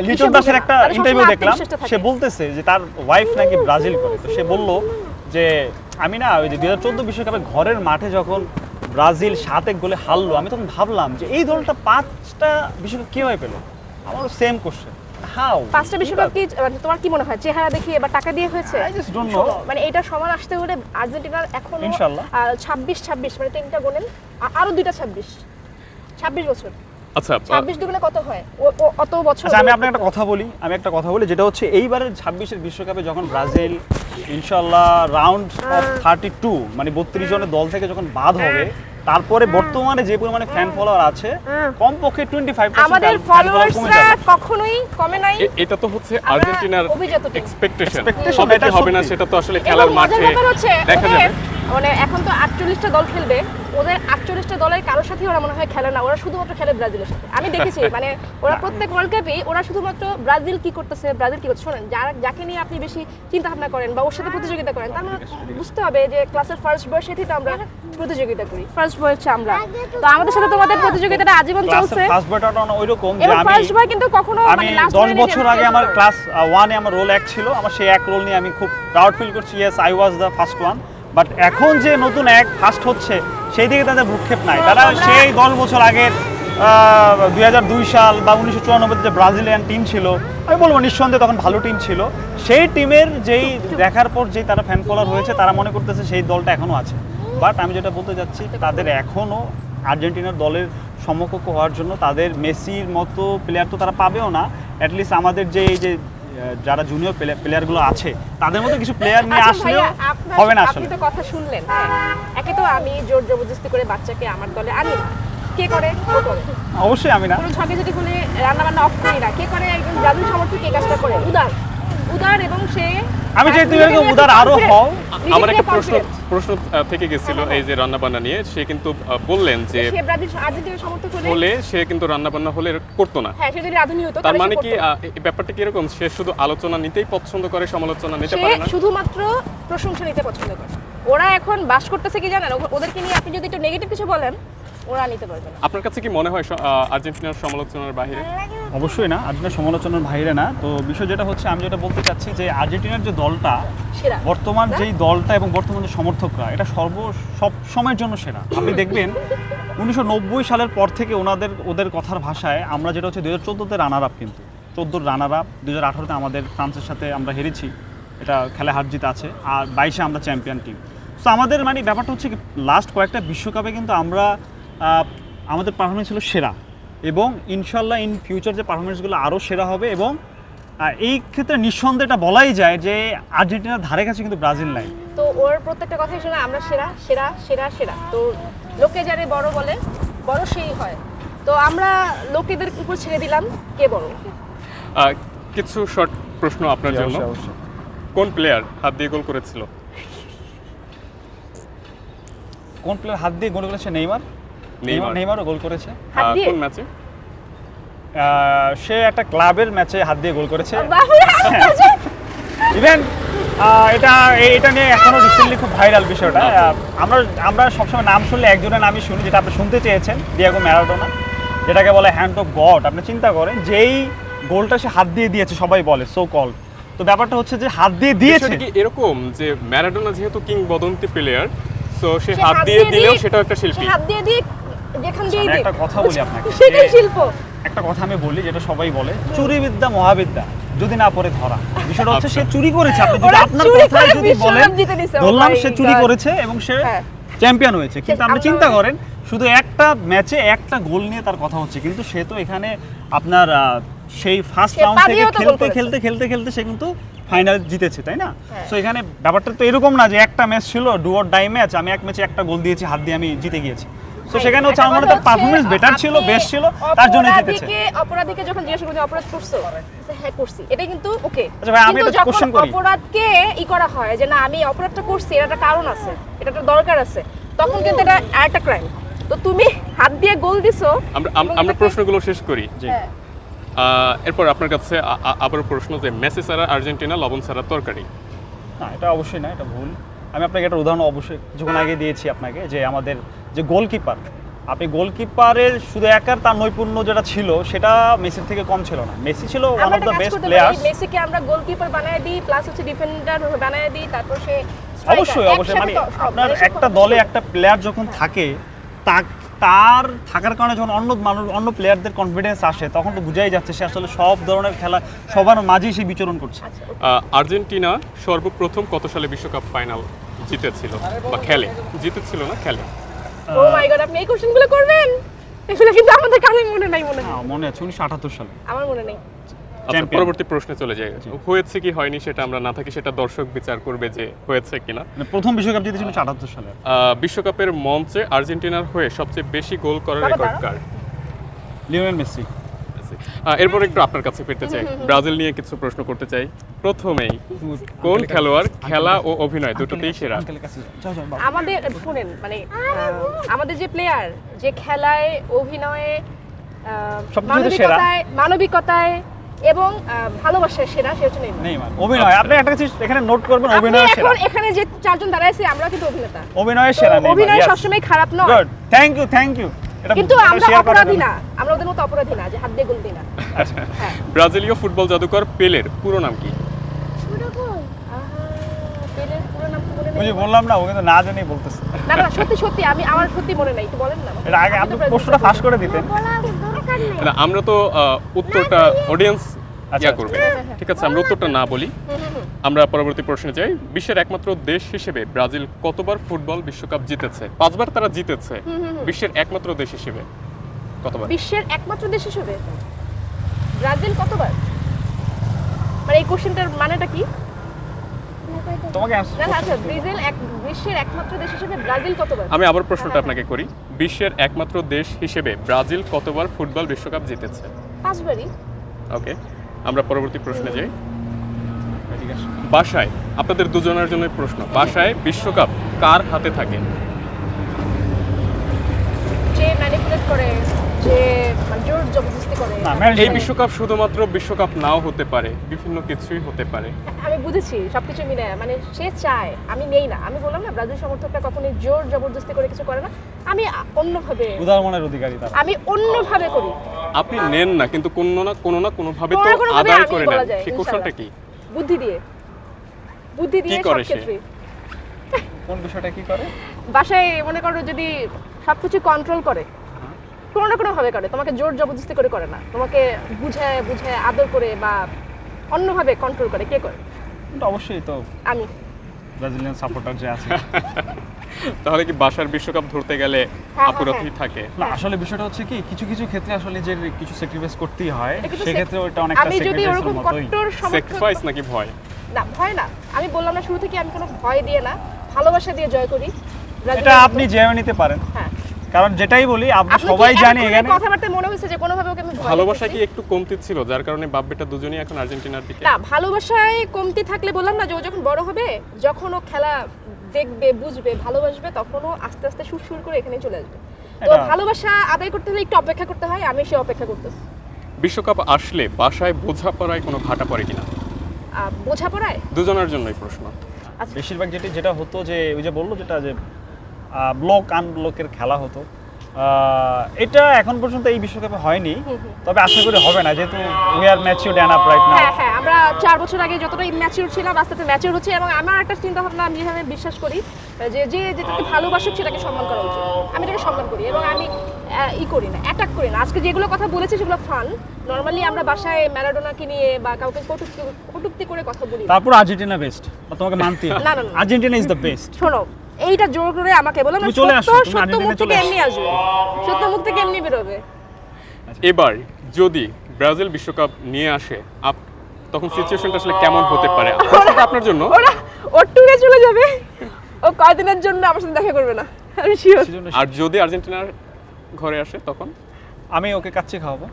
লিটন দাসের একটা ইন্টারভিউ দেখলাম, সে বলতেছে যে তার ওয়াইফ নাকি ব্রাজিল করে। তো সে বলল যে আমি না ওই যে 2014 বিশ্বকাপে ঘরের মাঠে যখন ব্রাজিল 7-1 গোলে হারলো, আমি তখন ভাবলাম যে এই দলটা 5টা বিশ্বকাপ কিভাবে পেল। আমারও সেম কোশ্চেন, হাউ 5টা বিশ্বকাপ কি মানে তোমার কি মনে হয় চেহারা দেখিয়ে বা টাকা দিয়ে হয়েছে? I just don't know. মানে এটা সমান আসতে হলে আর্জেন্টিনার এখনো ইনশাআল্লাহ। 26 মানে 3টা গোলেন আরো 2টা 26 বছর। আচ্ছা 26 দুগুণে কত হয়? অত বছর। আচ্ছা আমি আপনাকে একটা কথা বলি যেটা হচ্ছে এইবারের 26-এর বিশ্বকাপে যখন ব্রাজিল ইনশাআল্লাহ রাউন্ড অফ 32 মানে 32 জনের দল থেকে যখন বাদ হবে, তারপরে বর্তমানে যে পরিমাণে ফ্যান ফলোয়ার আছে কমপক্ষে 25% আমাদের ফলোয়ার্সরা কখনোই কমে নাই। এটা তো হচ্ছে আর্জেন্টিনার অভিজাত team। এক্সপেকটেশন, Expectation, হবে এটা কি হবে না সত্যি। সেটা তো আসলে এবং খেলার মজার মাঠে ব্যাপার হচ্ছে দেখা ওদের যাবে। মানে এখন তো 48টা দল খেলবে, ওদের 48টা দলের কারোর সাথে ওরা মনে হয় খেলে না, ওরা শুধুমাত্র খেলে ব্রাজিলের সাথে। আমি দেখেছি মানে ওরা প্রত্যেক ওয়ার্ল্ড কাপেই ওরা শুধুমাত্র ব্রাজিল কি করতেছে শোনেন, যাকে নিয়ে আপনি বেশি চিন্তা ভাবনা করেন বা ওর সাথে প্রতিযোগিতা করেন, তার মানে বুঝতে হবে যে ক্লাসের ফার্স্ট বয়ের সাথে তো আমরা প্রতিযোগিতা করি, ফার্স্ট বয় হচ্ছে আমরা, তো আমাদের সাথে তোমাদের প্রতিযোগিতাটা আজীবন চলছে। ফার্স্ট বয়টা ওইরকম যে এবং আমি ফার্স্ট বয় কিন্তু কখনো আমি মানে লাস্ট 10 বছর আগে আমার ক্লাস 1-এ আমার রোল 1 ছিল, আমার সেই এক রোল নিয়ে আমি খুব প্রাউড ফিল করছি, yes I was the first one. But এখন যে নতুন এক ফার্স্ট হচ্ছে সেই দিকে তাদের ভ্রুক্ষেপ নাই। তারা সেই 10 বছর আগের 2002 সাল বা 1994 যে ব্রাজিলিয়ান টিম ছিল, আমি বলবো নিঃসন্দেহে তখন ভালো টিম ছিল, সেই টিমের যেই দেখার পর যেই তারা ফ্যান ফলোয়ার হয়েছে তারা মনে করতেছে সেই দলটা এখনো আছে। বাট আমি যেটা বলতে যাচ্ছি তাদের এখনো আর্জেন্টিনার দলের সমকক্ষ হওয়ার জন্য তাদের মেসির মতো প্লেয়ার তো তারা পাবেও না, অ্যাটলিস্ট আমাদের যে এই যে যারা জুনিয়র প্লেয়ারগুলো আছে তাদের মধ্যে কিছু প্লেয়ার নিয়ে আসলেও হবে না আসলে। আপনি তো কথা শুনলেন, হ্যাঁ, একে তো আমি জোর জবরদস্তি করে বাচ্চাকে আমার দলে আনি না, কে করে? ও করে। অবশ্যই আমি না, কোনো ঝগে যদি হলে রান্না বান্না অফ করি না, কে করে? একজন ব্রাজিল সমর্থক এই কাজটা করে, উদার এবং সে আমি চাই তুমি এরকম উদার আরো হও। আমার একটা প্রশ্ন থেকে গেছিল এই যে রান্না বান্না নিয়ে, সে কিন্তু বললেন যে সে ব্রাজিল আর্জেন্টিনার সমর্থক হলে সে কিন্তু রান্না বান্না হলে করতো না। হ্যাঁ, সে যদি রাঁধুনি হতো তার মানে কি এই ব্যাপারটা কি এরকম, সে শুধু আলোচনা নিতেই পছন্দ করে, সমালোচনা নিতে সে পারে না? শুধুমাত্র প্রশংসা নিতে পছন্দ করে। ওরা এখন বাস করতেছে কি জানেন, ওদেরকে নিয়ে আপনি যদি একটু নেগেটিভ কিছু বলেন ওরা নিতে পারবে না। আপনার কাছে কি মনে হয় আর্জেন্টিনার সমালোচনার বাইরে? অবশ্যই না, আর্জেন্টিনার সমালোচনার বাইরে না। তো বিষয় যেটা হচ্ছে আমি যেটা বলতে চাচ্ছি যে আর্জেন্টিনার যে দলটা সেরা বর্তমান যেই দলটা এবং বর্তমান যে সমর্থকরা, এটা সব সময়ের জন্য সেরা। আপনি দেখবেন 1990 সালের পর থেকে ওদের কথার ভাষায় আমরা যেটা হচ্ছে 2014-তে রানার আপ, কিন্তু 14 রানার আপ, 2018-তে আমাদের ফ্রান্সের সাথে আমরা হেরেছি, এটা খেলা হার জিত আছে, আর 22-এ আমরা চ্যাম্পিয়ন টিম। তো আমাদের মানে ব্যাপারটা হচ্ছে কি লাস্ট কয়েকটা বিশ্বকাপে কিন্তু আমরা আমাদের পারফরমেন্স ছিল সেরা, এবং ইনশাল্লাহ ইন ফিউচার যে পারফরমেন্সগুলো আরও সেরা হবে। এবং এই ক্ষেত্রে নিঃসন্দেহে এটা বলাই যায় যে আর্জেন্টিনার ধারে কাছে কিন্তু ব্রাজিল নাই। তো ওর প্রত্যেকটা কথাই শুনে আমরা সেরা সেরা সেরা সেরা, তো লোকে যারে বড় বলে বড় সেই হয়, তো আমরা লোকেদের উপর ছেড়ে দিলাম কে বড়। কিছু শর্ট প্রশ্ন আপনার জন্য। অবশ্যই। কোন প্লেয়ার হাত দিয়ে গোল করেছিল? কোন প্লেয়ার হাত দিয়ে গোল করেছে? নেইমারও গোল করেছে। হাত দিয়ে? কোন ম্যাচে? সে একটা ক্লাবের ম্যাচে হাত দিয়ে গোল করেছে। বাহুরে ইভেন এটা নিয়ে এখনো রিসেন্টলি খুব ভাইরাল বিষয়টা। আমরা সবসময় নাম শুনলে একজনের নামই শুনি, যেটা আপনি শুনতে চেয়েছেন, ডিয়েগো ম্যারাডোনা, যেটাকে বলে হ্যান্ড অফ গড। আপনি চিন্তা করেন যেই গোলটা সে হাত দিয়ে দিয়েছে, সবাই বলে সো কল, তো ব্যাপারটা হচ্ছে যে হাত দিয়ে দিয়েছে। বিষয়টা কি এরকম যে ম্যারাডোনা যেহেতু কিংবদন্তি প্লেয়ার, সো সে হাত দিয়ে দিলেও সেটাও একটা শিল্পী। হাত দিয়ে দিয়ে যেখান দিয়ে আমি দিক একটা কথা বলি আপনাকে, সেটাই শিল্প। একটা কথা আমি বলি যেটা সবাই বলে, চুরি বিদ্যা মহাবিদ্যা, যদি না পড়ে ধরা। বিষয়টা হচ্ছে সে চুরি করেছে। আপনি যদি ওরা আপনার চুরি কথায় করে যদি বলেন, বিশ্বকাপ জিতে নিছে, oh বললাম my সে চুরি God। করেছে এবং সে হ্যাঁ। চ্যাম্পিয়ন হয়েছে, কিন্তু আপনি আমরা- চিন্তা করেন শুধু একটা ম্যাচে একটা গোল নিয়ে তার কথা হচ্ছে, কিন্তু সে তো এখানে আপনার সেই ফার্স্ট সে রাউন্ড থেকে পাদিয়েও তো গোল খেলতে করেছে। সে কিন্তু ফাইনাল জিতেছে, তাই না? হ্যাঁ। সো এখানে ব্যাপারটা তো এরকম না যে একটা ম্যাচ ছিল ডু অর ডাই ম্যাচ, আমি এক ম্যাচে একটা গোল দিয়েছি, হাত দিয়ে আমি জিতে গিয়েছি। তো সেখানে হচ্ছে আমার তার পারফরমেন্স বেটার ছিল, বেস্ট ছিল, তার জন্য জিতেছে। অপরাধীকে যখন জিজ্ঞাসা করছে অপরাধ করছো, হ্যাঁ করছি, এটা কিন্তু ওকে। আচ্ছা ভাই, আমি কিন্তু একটা কোশ্চেন যখন করি। অপরাধকে করা হয় যে না আমি অপরাধটা করছি, এটা একটা কারণ আছে, এটা একটা দরকার আছে, তখন কিন্তু এটা আরেকটা ক্রাইম। তো তুমি হাত দিয়ে গোল দিছো। আমরা প্রশ্নগুলো শেষ করি। জি। হ্যাঁ। এরপর আপনার কাছে আবার প্রশ্ন যে মেসি ছাড়া আর্জেন্টিনা লবণ ছাড়া তরকারি। না, এটা অবশ্যই না, এটা ভুল। আমি আপনাকে একটা উদাহরণ অবশ্যই কিছুক্ষণ আগে দিয়েছি আপনাকে, যে আমাদের যে গোলকিপার, আপনি গোলকিপারের শুধু একার তার নৈপুণ্য যেটা ছিল সেটা মেসির থেকে কম ছিল না। মেসি ছিল ওয়ান আমরা অফ একটা দ্য কাজ বেস্ট করতে পারি, প্লেয়ার্স। মেসিকে আমরা গোলকিপার বানায় দিই, প্লাস হচ্ছে ডিফেন্ডার বানায় দিই, তারপর সে অবশ্যই মানে আপনার একটা দলে একটা প্লেয়ার যখন থাকে তার থাকার কারণে যখন অন্য প্লেয়ারদের কনফিডেন্স আসে তখন তো বোঝাই যাচ্ছে সে আসলে সব ধরনের খেলা সবার মাঝেই সে বিচরণ করছে। আর্জেন্টিনা সর্বপ্রথম কত সালে বিশ্বকাপ ফাইনাল জিতেছিল বা জিতেছিল না খেলে? ও মাই গড, আপনি এই কোশ্চেনগুলো করবেন? এগুলো কিন্তু আমাদের কানে মনে নাই মনে হয়। হ্যাঁ, মনে আছে 1978 সালে। আমার মনে নেই। আচ্ছা, Champion. পরবর্তী প্রশ্নে চলে যাই। হয়েছে কি হয়নি সেটা আমরা না থাকি, সেটা দর্শক বিচার করবে যে হয়েছে কিনা। মানে প্রথম বিশ্বকাপ জিতেছিল 1978 সালে। বিশ্বকাপের মঞ্চে আর্জেন্টিনার হয়ে সবচেয়ে বেশি গোল করার বাবা, রেকর্ড দাঁড়াও। কার? Lionel Messi. এরপর একটু আপনার কাছে ফিরতে চাই, ব্রাজিল নিয়ে কিছু প্রশ্ন করতে চাই। প্রথমেই কোন খেলোয়াড় খেলা ও অভিনয় দুটোতেই সেরা? আমাদের শুনেন, মানে আমাদের যে প্লেয়ার যে খেলায়, অভিনয়ে, সবকিছুতে সেরা। মানবিকতায় এবং ভালোবাসায় সেরা, সে হচ্ছে নেইমার। নেইমার। অভিনয় আপনি একটা কিছু এখানে নোট করবেন, আপনি অভিনয় সেরা। এখন এখানে যে চারজন দাঁড়ায় আছে আমরা কিন্তু অভিনেতা। অভিনয় সেরা নেইমার। অভিনয় yes. সবসময় খারাপ নয়। Good, thank you. কিন্তু আমরা অপরাধী না, আমরা ওদের মতো অপরাধী না যে হাত দিয়ে গোল দিই না। হ্যাঁ, ব্রাজিলীয় ফুটবল জাদুকর পেলের পুরো নাম কি? পেলের পুরো নাম কি মনে নেই? ওই যে বললাম না, ও কিন্তু না জানেই বলতেছে। না না, সত্যি আমার সত্যি মনে নাই, একটু বলেন না আমাকে। এটা আগে আপনি প্রশ্নটা ফাঁস করে দিতেন। না, আমরা তো উত্তরটা অডিয়েন্স আচ্ছা, করবে। ঠিক আছে, আমরা উত্তরটা না বলি। আমরা পরবর্তী প্রশ্নে যাই। বিশ্বের একমাত্র দেশ হিসেবে ব্রাজিল কতবার ফুটবল বিশ্বকাপ জিতেছে? 5 বার তারা জিতেছে। বিশ্বের একমাত্র দেশ হিসেবে কতবার? বিশ্বের একমাত্র দেশ হিসেবে ব্রাজিল কতবার? মানে এই কোশ্চেনটার মানেটা কি? তোমাকে না না, আচ্ছা, বিশ্বের একমাত্র দেশ হিসেবে ব্রাজিল কতবার? আমি আবার প্রশ্নটা আপনাকে করি। বিশ্বের একমাত্র দেশ হিসেবে ব্রাজিল কতবার ফুটবল বিশ্বকাপ জিতেছে? 5 বারই। ওকে, আমরা পরবর্তী প্রশ্নে যাই। বাসায় আপনাদের দুজনের জন্য প্রশ্ন, বাসায় বিশ্বকাপ কার হাতে থাকে? যে ম্যানিপুলেট করে, যে মানে জোর জবরদস্তি করে। না, এই বিশ্বকাপ শুধুমাত্র বিশ্বকাপ নাও হতে পারে, বিভিন্ন কিছুই হতে পারে। আমি বুঝেছি সবকিছু মিলে, মানে সে চায়, আমি নেই না। আমি বললাম না, ব্রাজিল সমর্থকরা কখনোই জোর জবরদস্তি করে কিছু করে না। আমি অন্যভাবে, উদার মনের অধিকারী তারা। আমি অন্যভাবে করি। আপনি নেন না, কিন্তু কোনো না কোনো ভাবে তো কোনো না কোনোভাবে আদায় আমি করে বলা নেন। যায়, সেই কৌশলটা কি? বুদ্ধি দিয়ে সব করে সে? ক্ষেত্রে। কোন বিষয়টা কি করে? বাসায় মনে করো যদি সবকিছু কন্ট্রোল করে, কোনো না কোনো ভাবে করে, তোমাকে জোর জবরদস্তি করে না, তোমাকে বুঝায় আদর করে বা অন্যভাবে কন্ট্রোল করে। কে করে? এটা অবশ্যই তো আমি। ব্রাজিলিয়ান সাপোর্টার যে আছে। তাহলে কি বাসার বিশ্বকাপ ধরতে গেলে হ্যাঁ, আপুরাতেই থাকে? না, আসলে বিষয়টা হচ্ছে কি, কিছু ক্ষেত্রে আসলে যে কিছু স্যাক্রিফাইস করতেই হয়, এটা কিন্তু সেক্ষেত্রে ওটা অনেকটা আমি যদি স্যাক্রিফাইসের ওরকম মতোই। কট্টর সমর্থক, স্যাক্রিফাইস নাকি ভয়? না ভয় না, আমি বললাম না শুরু থেকে, আমি কোনো ভয় দিয়ে না, ভালোবাসা দিয়ে জয় করি। এটা আপনি জেনে নিতে পারেন, হ্যাঁ, কারণ যেটাই বলি আপনি আপনি সবাই জানে এখানে। কথাবার্তা মনে হচ্ছে যে কোনোভাবে ওকে আমি ভয় ভালোবাসা কি দেখাচ্ছি। একটু কমতি ছিল যার কারণে বাপ বেটা দুজনেই এখন আর্জেন্টিনার দিকে? না, ভালোবাসায় কমতি থাকলে বললাম না যে ও যখন বড় হবে, যখন ও খেলা দেখবে, বুঝবে, ভালোবাসবে, তখন ও আস্তে আস্তে সুর করে এখানে চলে আসবে। তো এটা- ভালোবাসা আদায় করতে হলে একটু অপেক্ষা করতে হয়, আমি সে অপেক্ষা করতেছি। বিশ্বকাপ আসলে বাসায় বোঝাপড়ায় কোনো ভাটা পড়ে কিনা? বোঝাপড়ায় দুজনের জন্যই প্রশ্ন। আচ্ছা, বেশিরভাগ যেটা হতো যে ওই যে বললো যেটা যে ব্লক আনব্লকের খেলা হতো, এটা এখন পর্যন্ত এই বিশ্বকাপে হয়নি, তবে আশা করি হবে না, যেহেতু we are matured end up right now. হ্যাঁ, আমরা 4 বছর আগে যতটা ইম্যাচিউর ছিলাম, আস্তে আস্তে ম্যাচিউর হচ্ছে। এবং আমার একটা চিন্তা ভাবনা, আমি যেভাবে বিশ্বাস করি যে যেটাকে ভালোবাসুক সেটাকে সম্মান করা উচিত। আমি এটাকে সম্মান করি এবং আমি করি না, অ্যাটাক করি না। আজকে যেগুলো কথা বলেছি সেগুলো ফান। নর্মালি আমরা বাসায় ম্যারাডোনাকে নিয়ে বা কাউকে কটূক্তি করে কথা বলি না। তারপর আর্জেন্টিনা বেস্ট, তোমাকে মানতেই হবে। না। Argentina is the best. শোনো, এইটা জোর করে আমাকে বলো না, তুমি চলে আসো, তুমি সত্য আর্জেন্টিনা মুখ চলে থেকে আসো। এমনি আসবে, সত্য মুখ থেকে এমনি বেরোবে। এবার যদি ব্রাজিল বিশ্বকাপ নিয়ে আসে, তখন সিচুয়েশনটা আসলে কেমন হতে পারে প্রশ্নটা আপনার জন্য? ও ট্যুরে চলে যাবে, ও কয়দিনের জন্য আমার সাথে দেখা করবে না, আমি শিওর। আর যদি আর্জেন্টিনার ঘরে আসে তখন আমি ওকে কাচ্চি খাওয়াবো।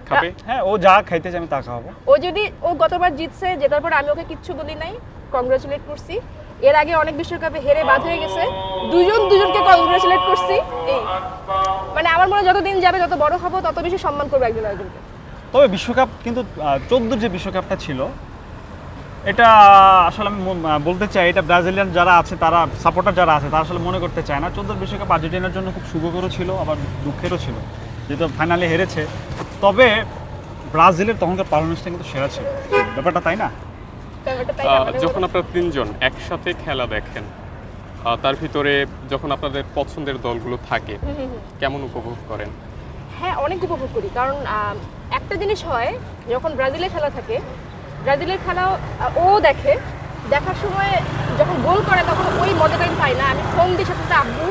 খাবে? হ্যাঁ, ও যা খাইতে চাই আমি তা খাওয়াবো। ও গতবার জিতছে, জেতার পর আমি ওকে কিচ্ছু বলি নাই, কংগ্রাচুলেট করছি। এর আগে অনেক বিশ্বকাপে হেরে বাদ হয়ে গেছে, দুজনকে কংগ্রাচুলেট করছি। এই মানে আমার মনে হয় যতদিন যাবে, যত বড় হবো, তত বেশি সম্মান করবো একজন আরেকজনকে। তবে বিশ্বকাপ কিন্তু 14 যে বিশ্বকাপটা ছিল, এটা আসলে আমি বলতে চাই, এটা ব্রাজিলিয়ান যারা আছে, তারা সাপোর্টার যারা আছে, তারা আসলে মনে করতে চায় না। 14 বিশ্বকাপ আর্জেন্টিনার জন্য খুব শুভকরও ছিল, আবার দুঃখেরও ছিল, যেহেতু ফাইনালে হেরেছে। তবে ব্রাজিলের তখনকার পারফরমেন্সটা কিন্তু সেরা ছিল, ব্যাপারটা তাই না? ব্যাপারটা তাই না, মানে যখন আপনারা তিনজন একসাথে খেলা দেখেন, তার ভিতরে যখন আপনাদের পছন্দের দলগুলো থাকে কেমন উপভোগ করেন? হ্যাঁ, অনেক উপভোগ করি, কারণ একটা জিনিস হয় যখন ব্রাজিলের খেলা থাকে, ব্রাজিলের খেলা ও দেখে, দেখার সময় যখন গোল করে তখন ওই মজাটা আমি পাই না। আমি ফোন দিয়ে সাথে সাথে আব্বু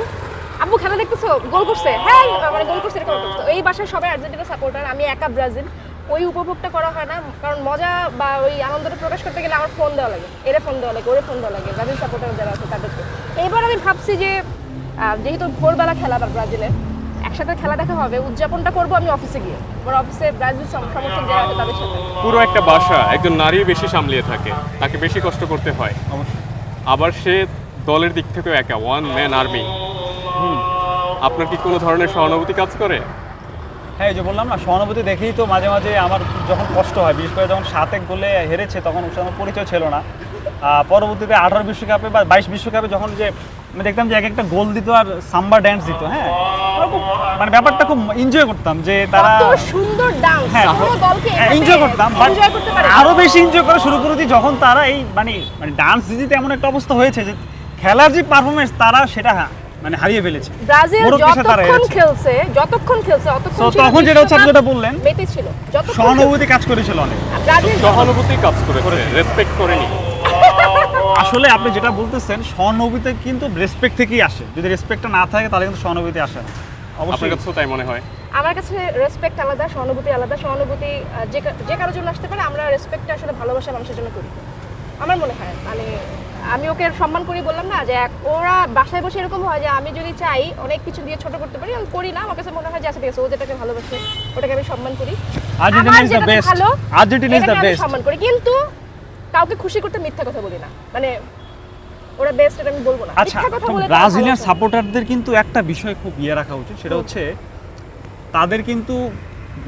আব্বু খেলা দেখতেছো, গোল করছে, হ্যাঁ মানে গোল করছে এরকম করতো। এই বাসায় সবাই আর্জেন্টিনা সাপোর্টার, আমি একা ব্রাজিল। ওই উপভোগটা করা হয় না, কারণ মজা বা ওই আনন্দটা প্রকাশ করতে গেলে আমার ফোন দেওয়া লাগে, এরে ফোন দেওয়া লাগে, ওরে ফোন দেওয়া লাগে, ব্রাজিল সাপোর্টার যারা আছে তাদেরকে। এবার আমি ভাবছি যে যেহেতু ভোরবেলা খেলা বা ব্রাজিলের একসাথে খেলা দেখা হবে, উদযাপনটা করবো আমি অফিসে গিয়ে, আমার অফিসে ব্রাজিল সমর্থক যারা আছে তাদের সাথে। পুরো একটা বাসা একজন নারী বেশি সামলিয়ে থাকে, তাকে বেশি কষ্ট করতে হয়, আবার সে দলের দিক থেকেও একা, ওয়ান ম্যান আর্মি। আপনার কি কোনো ধরনের সহানুভূতি কাজ করে? হ্যাঁ, এই যে বললাম না, সহানুভূতি দেখেই তো মাঝে মাঝে আমার যখন কষ্ট হয়, বিশেষ করে যখন 7-1 গোলে হেরেছে তখন ওর সাথে আমার পরিচয় ছিল না। পরবর্তীতে 18 বিশ্বকাপে বা 22 বিশ্বকাপে যখন যে আমি দেখতাম যে এক একটা গোল দিত আর সাম্বা ড্যান্স দিত, হ্যাঁ আমার খুব মানে ব্যাপারটা খুব এনজয় করতাম যে তারা কত সুন্দর ডান্স, হ্যাঁ, পুরো দলকে এনজয় করতাম, বাট এনজয় করতে পারে। আরো বেশি এনজয় করা শুরু করে দিই যখন তারা এই মানে ডান্স দিতে এমন একটা অবস্থা হয়েছে যে খেলার যে পারফরমেন্স তারা সেটা মানে হারিয়ে ফেলেছে। ব্রাজিল মোরক্কোর সাথে তারা যতক্ষণ হেরেছে। খেলছে অতক্ষণ So, ছিল তখন যেটা হচ্ছে আপনি বিশ্বকাপ যেটা বললেন, মেতে ছিল, যতক্ষণ সহানুভূতি কাজ করেছিল অনেক। খেলছে। ব্রাজিল সহানুভূতি কাজ করেছে, রেসপেক্ট করেনি। আসলে আপনি যেটা বলতেছেন সহানুভূতি কিন্তু রেসপেক্ট থেকেই আসে, যদি রেসপেক্টটা না থাকে তাহলে কিন্তু সহানুভূতি আসে না। আপনার অবশ্যই কাছেও তাই মনে হয়? আমার কাছে রেসপেক্ট আলাদা, সহানুভূতি আলাদা। সহানুভূতি যে কারোর জন্য আসতে পারে, আমরা রেসপেক্টটা আসলে ভালোবাসা মানুষের জন্য করি আমার মনে হয়। মানে আমি ওকে সম্মান করি, বললাম না যে ওরা বাসায় বসে এরকম হয় যে আমি যদি চাই অনেক কিছু দিয়ে ছোট করতে পারি, আমি করি না। আমার কাছে মনে হয় যে আচ্ছা ঠিক আছে, ও যেটাকে ভালোবাসে ওটাকে আমি সম্মান করি। আর্জেন্টিনা ইজ দ্য যেটাতে বেস্ট, ভালো, আর্জেন্টিনা ইজ দ্য এটাকে আমি বেস্ট। সম্মান করি, কিন্তু কাউকে খুশি করতে মিথ্যা কথা বলি না। মানে ওরা বেস্ট এটা আমি বলবো না, আচ্ছা, মিথ্যা কথা বলে ব্রাজিলিয়ান সাপোর্টারদের কিন্তু একটা বিষয় খুব রাখা উচিত, সেটা হচ্ছে তাদের কিন্তু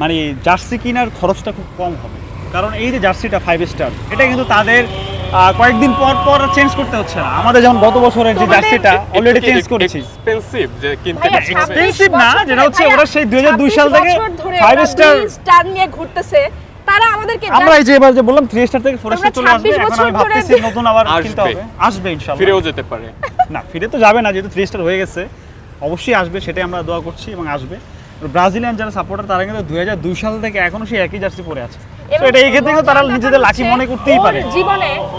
মানে জার্সি কেনার খরচটা খুব কম হবে, কারণ এই যে জার্সিটা 5 স্টার এটা কিন্তু তাদের কয়েকদিন পর পর চেঞ্জ করতে হচ্ছে না। আমাদের যেমন গত বছরের যে জার্সিটা অলরেডি চেঞ্জ করেছি, এক্সপেন্সিভ যে কিনতে ভাইয়া, পারছে। expensive না, বছর যেটা হচ্ছে ধরে, ওরা সেই 2002 সাল থেকে 26 বছর ধরে 5 ওরা স্টার, 2 স্টার নিয়ে ঘুরতেছে, তারা আমাদেরকে আমরা এই যে এবার যে বললাম 3 স্টার থেকে 4 স্টার চলে আসবে, 26 এখন বছর আমি ধরে ভাবতেছি নতুন আবার কিনতে আসবে। হবে, আসবে ইনশাআল্লাহ। ফিরেও যেতে পারে। না, ফিরে তো যাবে না, যেহেতু 3 স্টার হয়ে গেছে অবশ্যই আসবে, সেটাই আমরা দোয়া করছি এবং আসবে। ব্রাজিলিয়ান যারা সাপোর্টার তারা কিন্তু 2002 সাল থেকে এখনো সেই একই জার্সি পরে আছে। তো এটা এই ক্ষেত্রে কিন্তু তারা নিজেদের লাকি মনে করতেই পারে।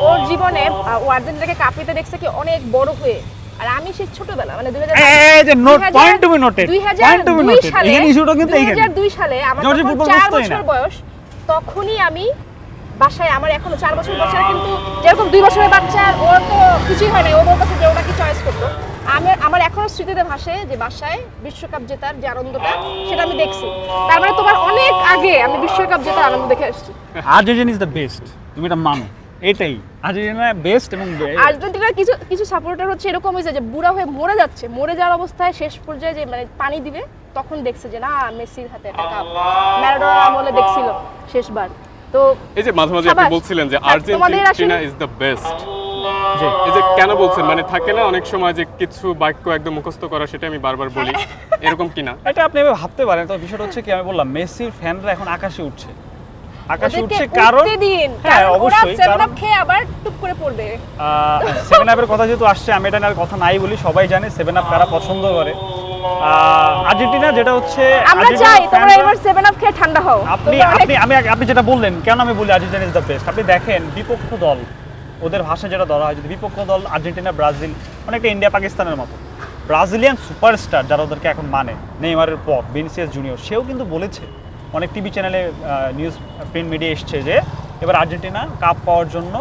ওর জীবনে ও আর্জেন্টিনাকে কাপ নিতে দেখছে কি অনেক বড় হয়ে, আর আমি সেই ছোটবেলা মানে 2000 এই যে note point to be noted, point to be noted, এখানে ইস্যুটা কিন্তু এইখানে 2002 সালে আমার জর্জি যখন ফুটবল 4 বুঝতোই না। বছর বয়স, তখনই আমি বাসায়, আমার এখনো 4 বছর বয়স, কিন্তু যেরকম 2 বছরের বাচ্চা ওর তো কিছুই হয় না, ও বলতেছে যে ওরা কি চয়েস করতো। আমার এখনো স্মৃতিতে ভাসে যে বাসায় বিশ্বকাপ জেতার যে আনন্দটা সেটা আমি দেখছি। তার মানে তোমার অনেক আগে আমি বিশ্বকাপ জেতার আনন্দ দেখে আসছি। আর্জেন্টিনা ইজ দ্য বেস্ট, তুমি এটা মানো, এটাই আর্জেন্টিনা বেস্ট। এবং আর্জেন্টিনার কিছু সাপোর্টার হচ্ছে এরকম হয়েছে যে বুড়া হয়ে মরে যাচ্ছে, মরে যাওয়ার অবস্থায় শেষ পর্যায়ে যে মানে পানি দিবে তখন দেখছে যে না, মেসির হাতে একটা কাপ, ম্যারাডোনা আমলে দেখছিল শেষবার। তো এই যে মাঝে মাঝে আপনি সাবাস। বলছিলেন যে হ্যাঁ, তোমাদের আর্জেন্টিনা আসলে- ইজ দ্য বেস্ট, যে এই যে কেন বলছেন? মানে থাকে না অনেক সময় যে কিছু বাক্য একদম মুখস্থ করা, সেটা আমি বারবার বলি, এরকম কিনা? এটা আপনি এভাবে ভাবতে পারেন। তো বিষয়টা হচ্ছে কি, আমি বললাম মেসির ফ্যানরা এখন আকাশে উঠছে, আকাশে ওদেরকে উঠছে কারণ উঠতে দিন, হ্যাঁ কারণ ওরা অবশ্যই, 7 কারণ আপ খেয়ে আবার টুপ করে পড়বে। 7 আপের কথা যেহেতু আসছে, আমি এটা নিয়ে আর কথা নাই বলি, সবাই জানে 7 আপ কারা পছন্দ করে। আর্জেন্টিনা যেটা হচ্ছে আমরা আর্জেন্টিনার চাই তোমরা ফ্যানরা- এবার 7 আপ খেয়ে ঠান্ডা হও। আপনি তোমরা অনেক- আপনি যেটা বললেন, কেন আমি বলি আর্জেন্টিনা ইজ দ্য বেস্ট, আপনি দেখেন বিপক্ষ দল, ওদের ভাষা যেটা ধরা হয়, যদি বিপক্ষ দল আর্জেন্টিনা ব্রাজিল অনেকটা ইন্ডিয়া পাকিস্তানের মতো, ব্রাজিলিয়ান সুপারস্টার যারা ওদেরকে এখন মানে, নেইমারের পর ভিনিসিয়াস জুনিয়র, সেও কিন্তু বলেছে, অনেক টিভি চ্যানেলে নিউজ প্রিন্ট মিডিয়া এসছে যে এবার আর্জেন্টিনা কাপ পাওয়ার জন্য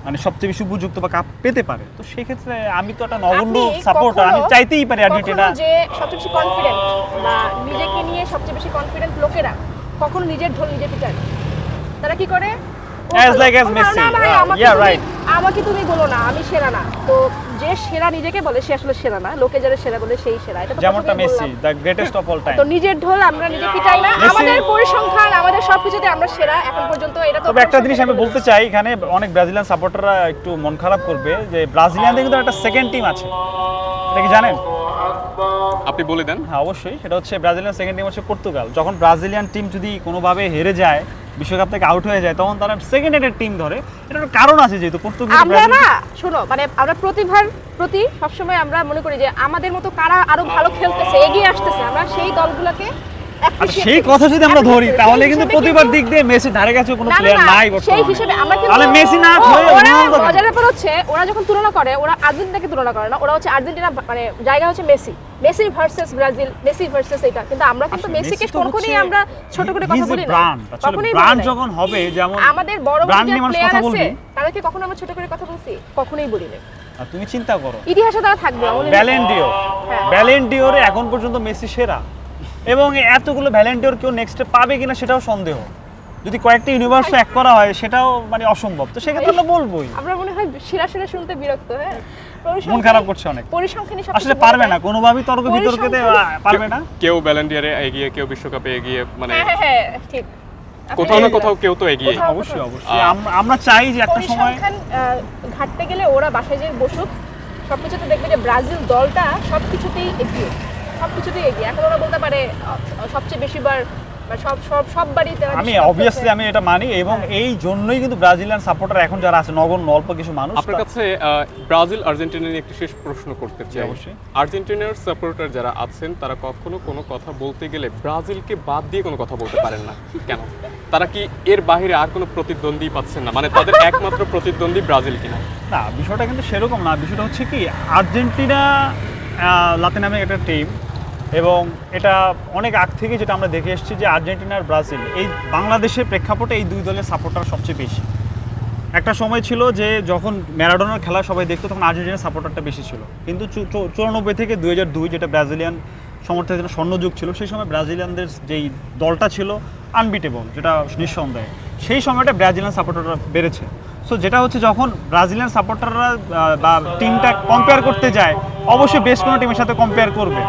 মানে সবচেয়ে বেশি উপযুক্ত বা কাপ পেতে পারে। তো সেক্ষেত্রে আমি তো একটা নগণ্য আপনি সাপোর্টার, আমি কখনো- চাইতেই পারি আর্জেন্টিনা। কখনো যে সবচেয়ে বেশি কনফিডেন্ট বা নিজেকে নিয়ে সবচেয়ে বেশি কনফিডেন্ট লোকেরা কখনো নিজের ঢোল নিজে পিটায় না। তারা কি করে? As like as Messi. Yeah, right. আমাকে তুমি বলো না আমি সেরা না। তো যে সেরা নিজেকে বলে সে আসলে সেরা না, লোকে যারা সেরা বলে সেই সেরা। এটা তো যেমনটা প্রথমেই মেসি, বললাম। The greatest of all time. তো নিজের ঢোল আমরা নিজে পিটাই না, মেসি- আমাদের পরিসংখ্যান আমাদের সবকিছুতে আমরা সেরা এখন পর্যন্ত। এটা তো তবে একটা জিনিস আমি বলতে চাই, এখানে অনেক ব্রাজিলিয়ান সাপোর্টাররা একটু মন খারাপ করবে যে ব্রাজিলিয়ানদের কিন্তু একটা সেকেন্ড টিম আছে, এটা কি জানেন? আপনি বলে দেন। হ্যাঁ অবশ্যই, সেটা হচ্ছে ব্রাজিলিয়ান সেকেন্ড টিম হচ্ছে পর্তুগাল। যখন ব্রাজিলিয়ান টিম যদি কোনোভাবে হেরে যায় বিশ্বকাপ থেকে আউট হয়ে যায় তখন তারা সেকেন্ড রেটেড টিম ধরে, এটার কারণ আছে যেহেতু পর্তুগিজ আমরা না শোনো মানে আমরা প্রতিভার প্রতি সবসময় আমরা মনে করি যে আমাদের মতো কারা আরো ভালো খেলতেছে এগিয়ে আসতেছে, আমরা সেই দলগুলোকে আচ্ছা সেই কথা যদি আমরা ধরি তাহলে কিন্তু প্রতিবার দিক দিয়ে মেসি ধারে কাছে কোনো প্লেয়ার নাই বর্তমানে। সেই হিসেবে আমরা কিন্তু তাহলে মেসি না হয়ে রোনালদো। মজার ব্যাপার হচ্ছে ওরা যখন তুলনা করে ওরা আর্জেন্টিনাকে তুলনা করে না, ওরা হচ্ছে আর্জেন্টিনা মানে জায়গা হচ্ছে Messi versus Brazil, Messi versus এটা, কিন্তু আমরা কিন্তু মেসিকে কখনোই আমরা ছোট করে কথা বলি না, কখনোই ব্র্যান্ড যখন হবে যেমন আমাদের বড় বড় ব্র্যান্ড নিয়ে মানুষ প্লেয়ার কথা আছে বলবে তাদেরকে কখনো আমরা ছোট করে কথা বলছি, কখনোই বলি না। আর তুমি চিন্তা করো ইতিহাসে তারা থাকবে ব্যালেন্ডিওর, হ্যাঁ। ব্যালেন্ডিওরে এখন পর্যন্ত মেসি সেরা, এবং এতগুলো ভ্যালেন্টিয়ার কেউ নেক্সটে পাবে কিনা সেটাও সন্দেহ, যদি কয়েকটা ইউনিভার্স এক করা হয় সেটাও মানে অসম্ভব, তো সেক্ষেত্রে আমরা বলবোই। আমরা মনে হয় সেরা সেরা শুনতে বিরক্ত, হ্যাঁ মন খারাপ করছে অনেক, পরিসংখ্যানই আসলে পারবে না কোনোভাবেই তর্ক বিতর্কতে পারবে না, কেউ ব্যালেন্ডিয়ারে এগিয়ে, কেউ বিশ্বকাপে এগিয়ে, মানে হ্যাঁ ঠিক কোথাও না কোথাও কেউ তো এগিয়ে। অবশ্যই অবশ্যই আমরা চাই যে একটা সময় পরিসংখ্যান ঘাটতে গেলে ওরা বাসায় যে বসুক সবকিছুতে দেখবে যে ব্রাজিল দলটা সবকিছুতেই এগিয়ে, এখন ওরা বলতে পারে সবচেয়ে বেশিবার সববারই আমি অবভিয়াসলি আমি এটা মানি, এবং এই জন্যই কিন্তু ব্রাজিলিয়ান সাপোর্টার এখন যারা আছে নগণ্য অল্প কিছু মানুষ। আপনার কাছে ব্রাজিল আর্জেন্টিনা নিয়ে একটি শেষ প্রশ্ন করতে চাই। অবশ্যই। আর্জেন্টিনার সাপোর্টার যারা আছেন তারা কখনো কোনো কথা বলতে গেলে ব্রাজিলকে বাদ দিয়ে কোনো কথা বলতে পারেন না কেন? তারা কি এর বাইরে আর কোনো প্রতিদ্বন্দ্বী পাচ্ছেন না, মানে তাদের একমাত্র প্রতিদ্বন্দ্বী ব্রাজিল কিনা? না, বিষয়টা কিন্তু সেরকম না, বিষয়টা হচ্ছে কি আর্জেন্টিনা লাতিন আমেরিকার একটা টিম, এবং এটা অনেক আগ থেকে যেটা আমরা দেখে এসেছি যে আর্জেন্টিনা আর ব্রাজিল এই বাংলাদেশের প্রেক্ষাপটে এই দুই দলের সাপোর্টার সবচেয়ে বেশি। একটা সময় ছিল যে যখন ম্যারাডোনার খেলা সবাই দেখতো তখন আর্জেন্টিনার সাপোর্টারটা বেশি ছিল, কিন্তু 94 থেকে 2002 যেটা ব্রাজিলিয়ান সমর্থকদের জন্য স্বর্ণযুগ ছিল, সেই সময় ব্রাজিলিয়ানদের যেই দলটা ছিল আনবিটেবল, যেটা নিঃসন্দেহে সেই সময়টা ব্রাজিলিয়ান সাপোর্টাররা বেড়েছে। সো যেটা হচ্ছে যখন ব্রাজিলিয়ান সাপোর্টাররা বা টিমটা কম্পেয়ার করতে যায় অবশ্যই বেস্ট কোনো টিমের সাথে কম্পেয়ার করবে,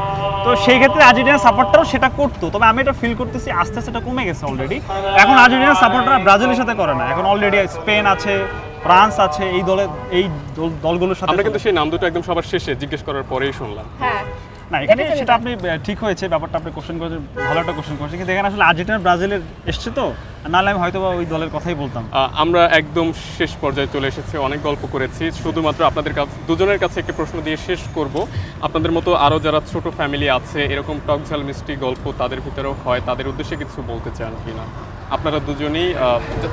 তো সেই ক্ষেত্রে আর্জেন্টিনার সাপোর্টারও সেটা করতো, তবে আমি এটা ফিল করতেছি আস্তে আস্তে এটা কমে গেছে অলরেডি। এখন আর্জেন্টিনার সাপোর্টাররা ব্রাজিলের সাথে করে না, এখন অলরেডি স্পেন আছে, ফ্রান্স আছে, এই দলগুলোর সাথে। আমরা কিন্তু সেই নাম দুটো একদম সবার শেষে জিজ্ঞেস করার পরেই শুনলাম। হ্যাঁ না, এখানে সেটা আপনি ঠিক হয়েছে, ব্যাপারটা আপনি কোশ্চেন করেছেন, ভালো একটা কোশ্চেন করেছেন, কিন্তু এখানে আসলে আর্জেন্টিনা ব্রাজিলের এসছে তো, নাহলে আমি হয়তো ওই দলের কথাই বলতাম। আমরা একদম শেষ পর্যায়ে চলে এসেছি, অনেক গল্প করেছি, শুধুমাত্র আপনাদের দুজনের কাছে একটি প্রশ্ন দিয়ে শেষ করব। আপনাদের মতো আরও যারা ছোট ফ্যামিলি আছে, এরকম টক ঝাল মিষ্টি গল্প তাদের ভিতরেও হয়, তাদের উদ্দেশ্যে কিছু বলতে চান কিনা আপনারা দুজনেই,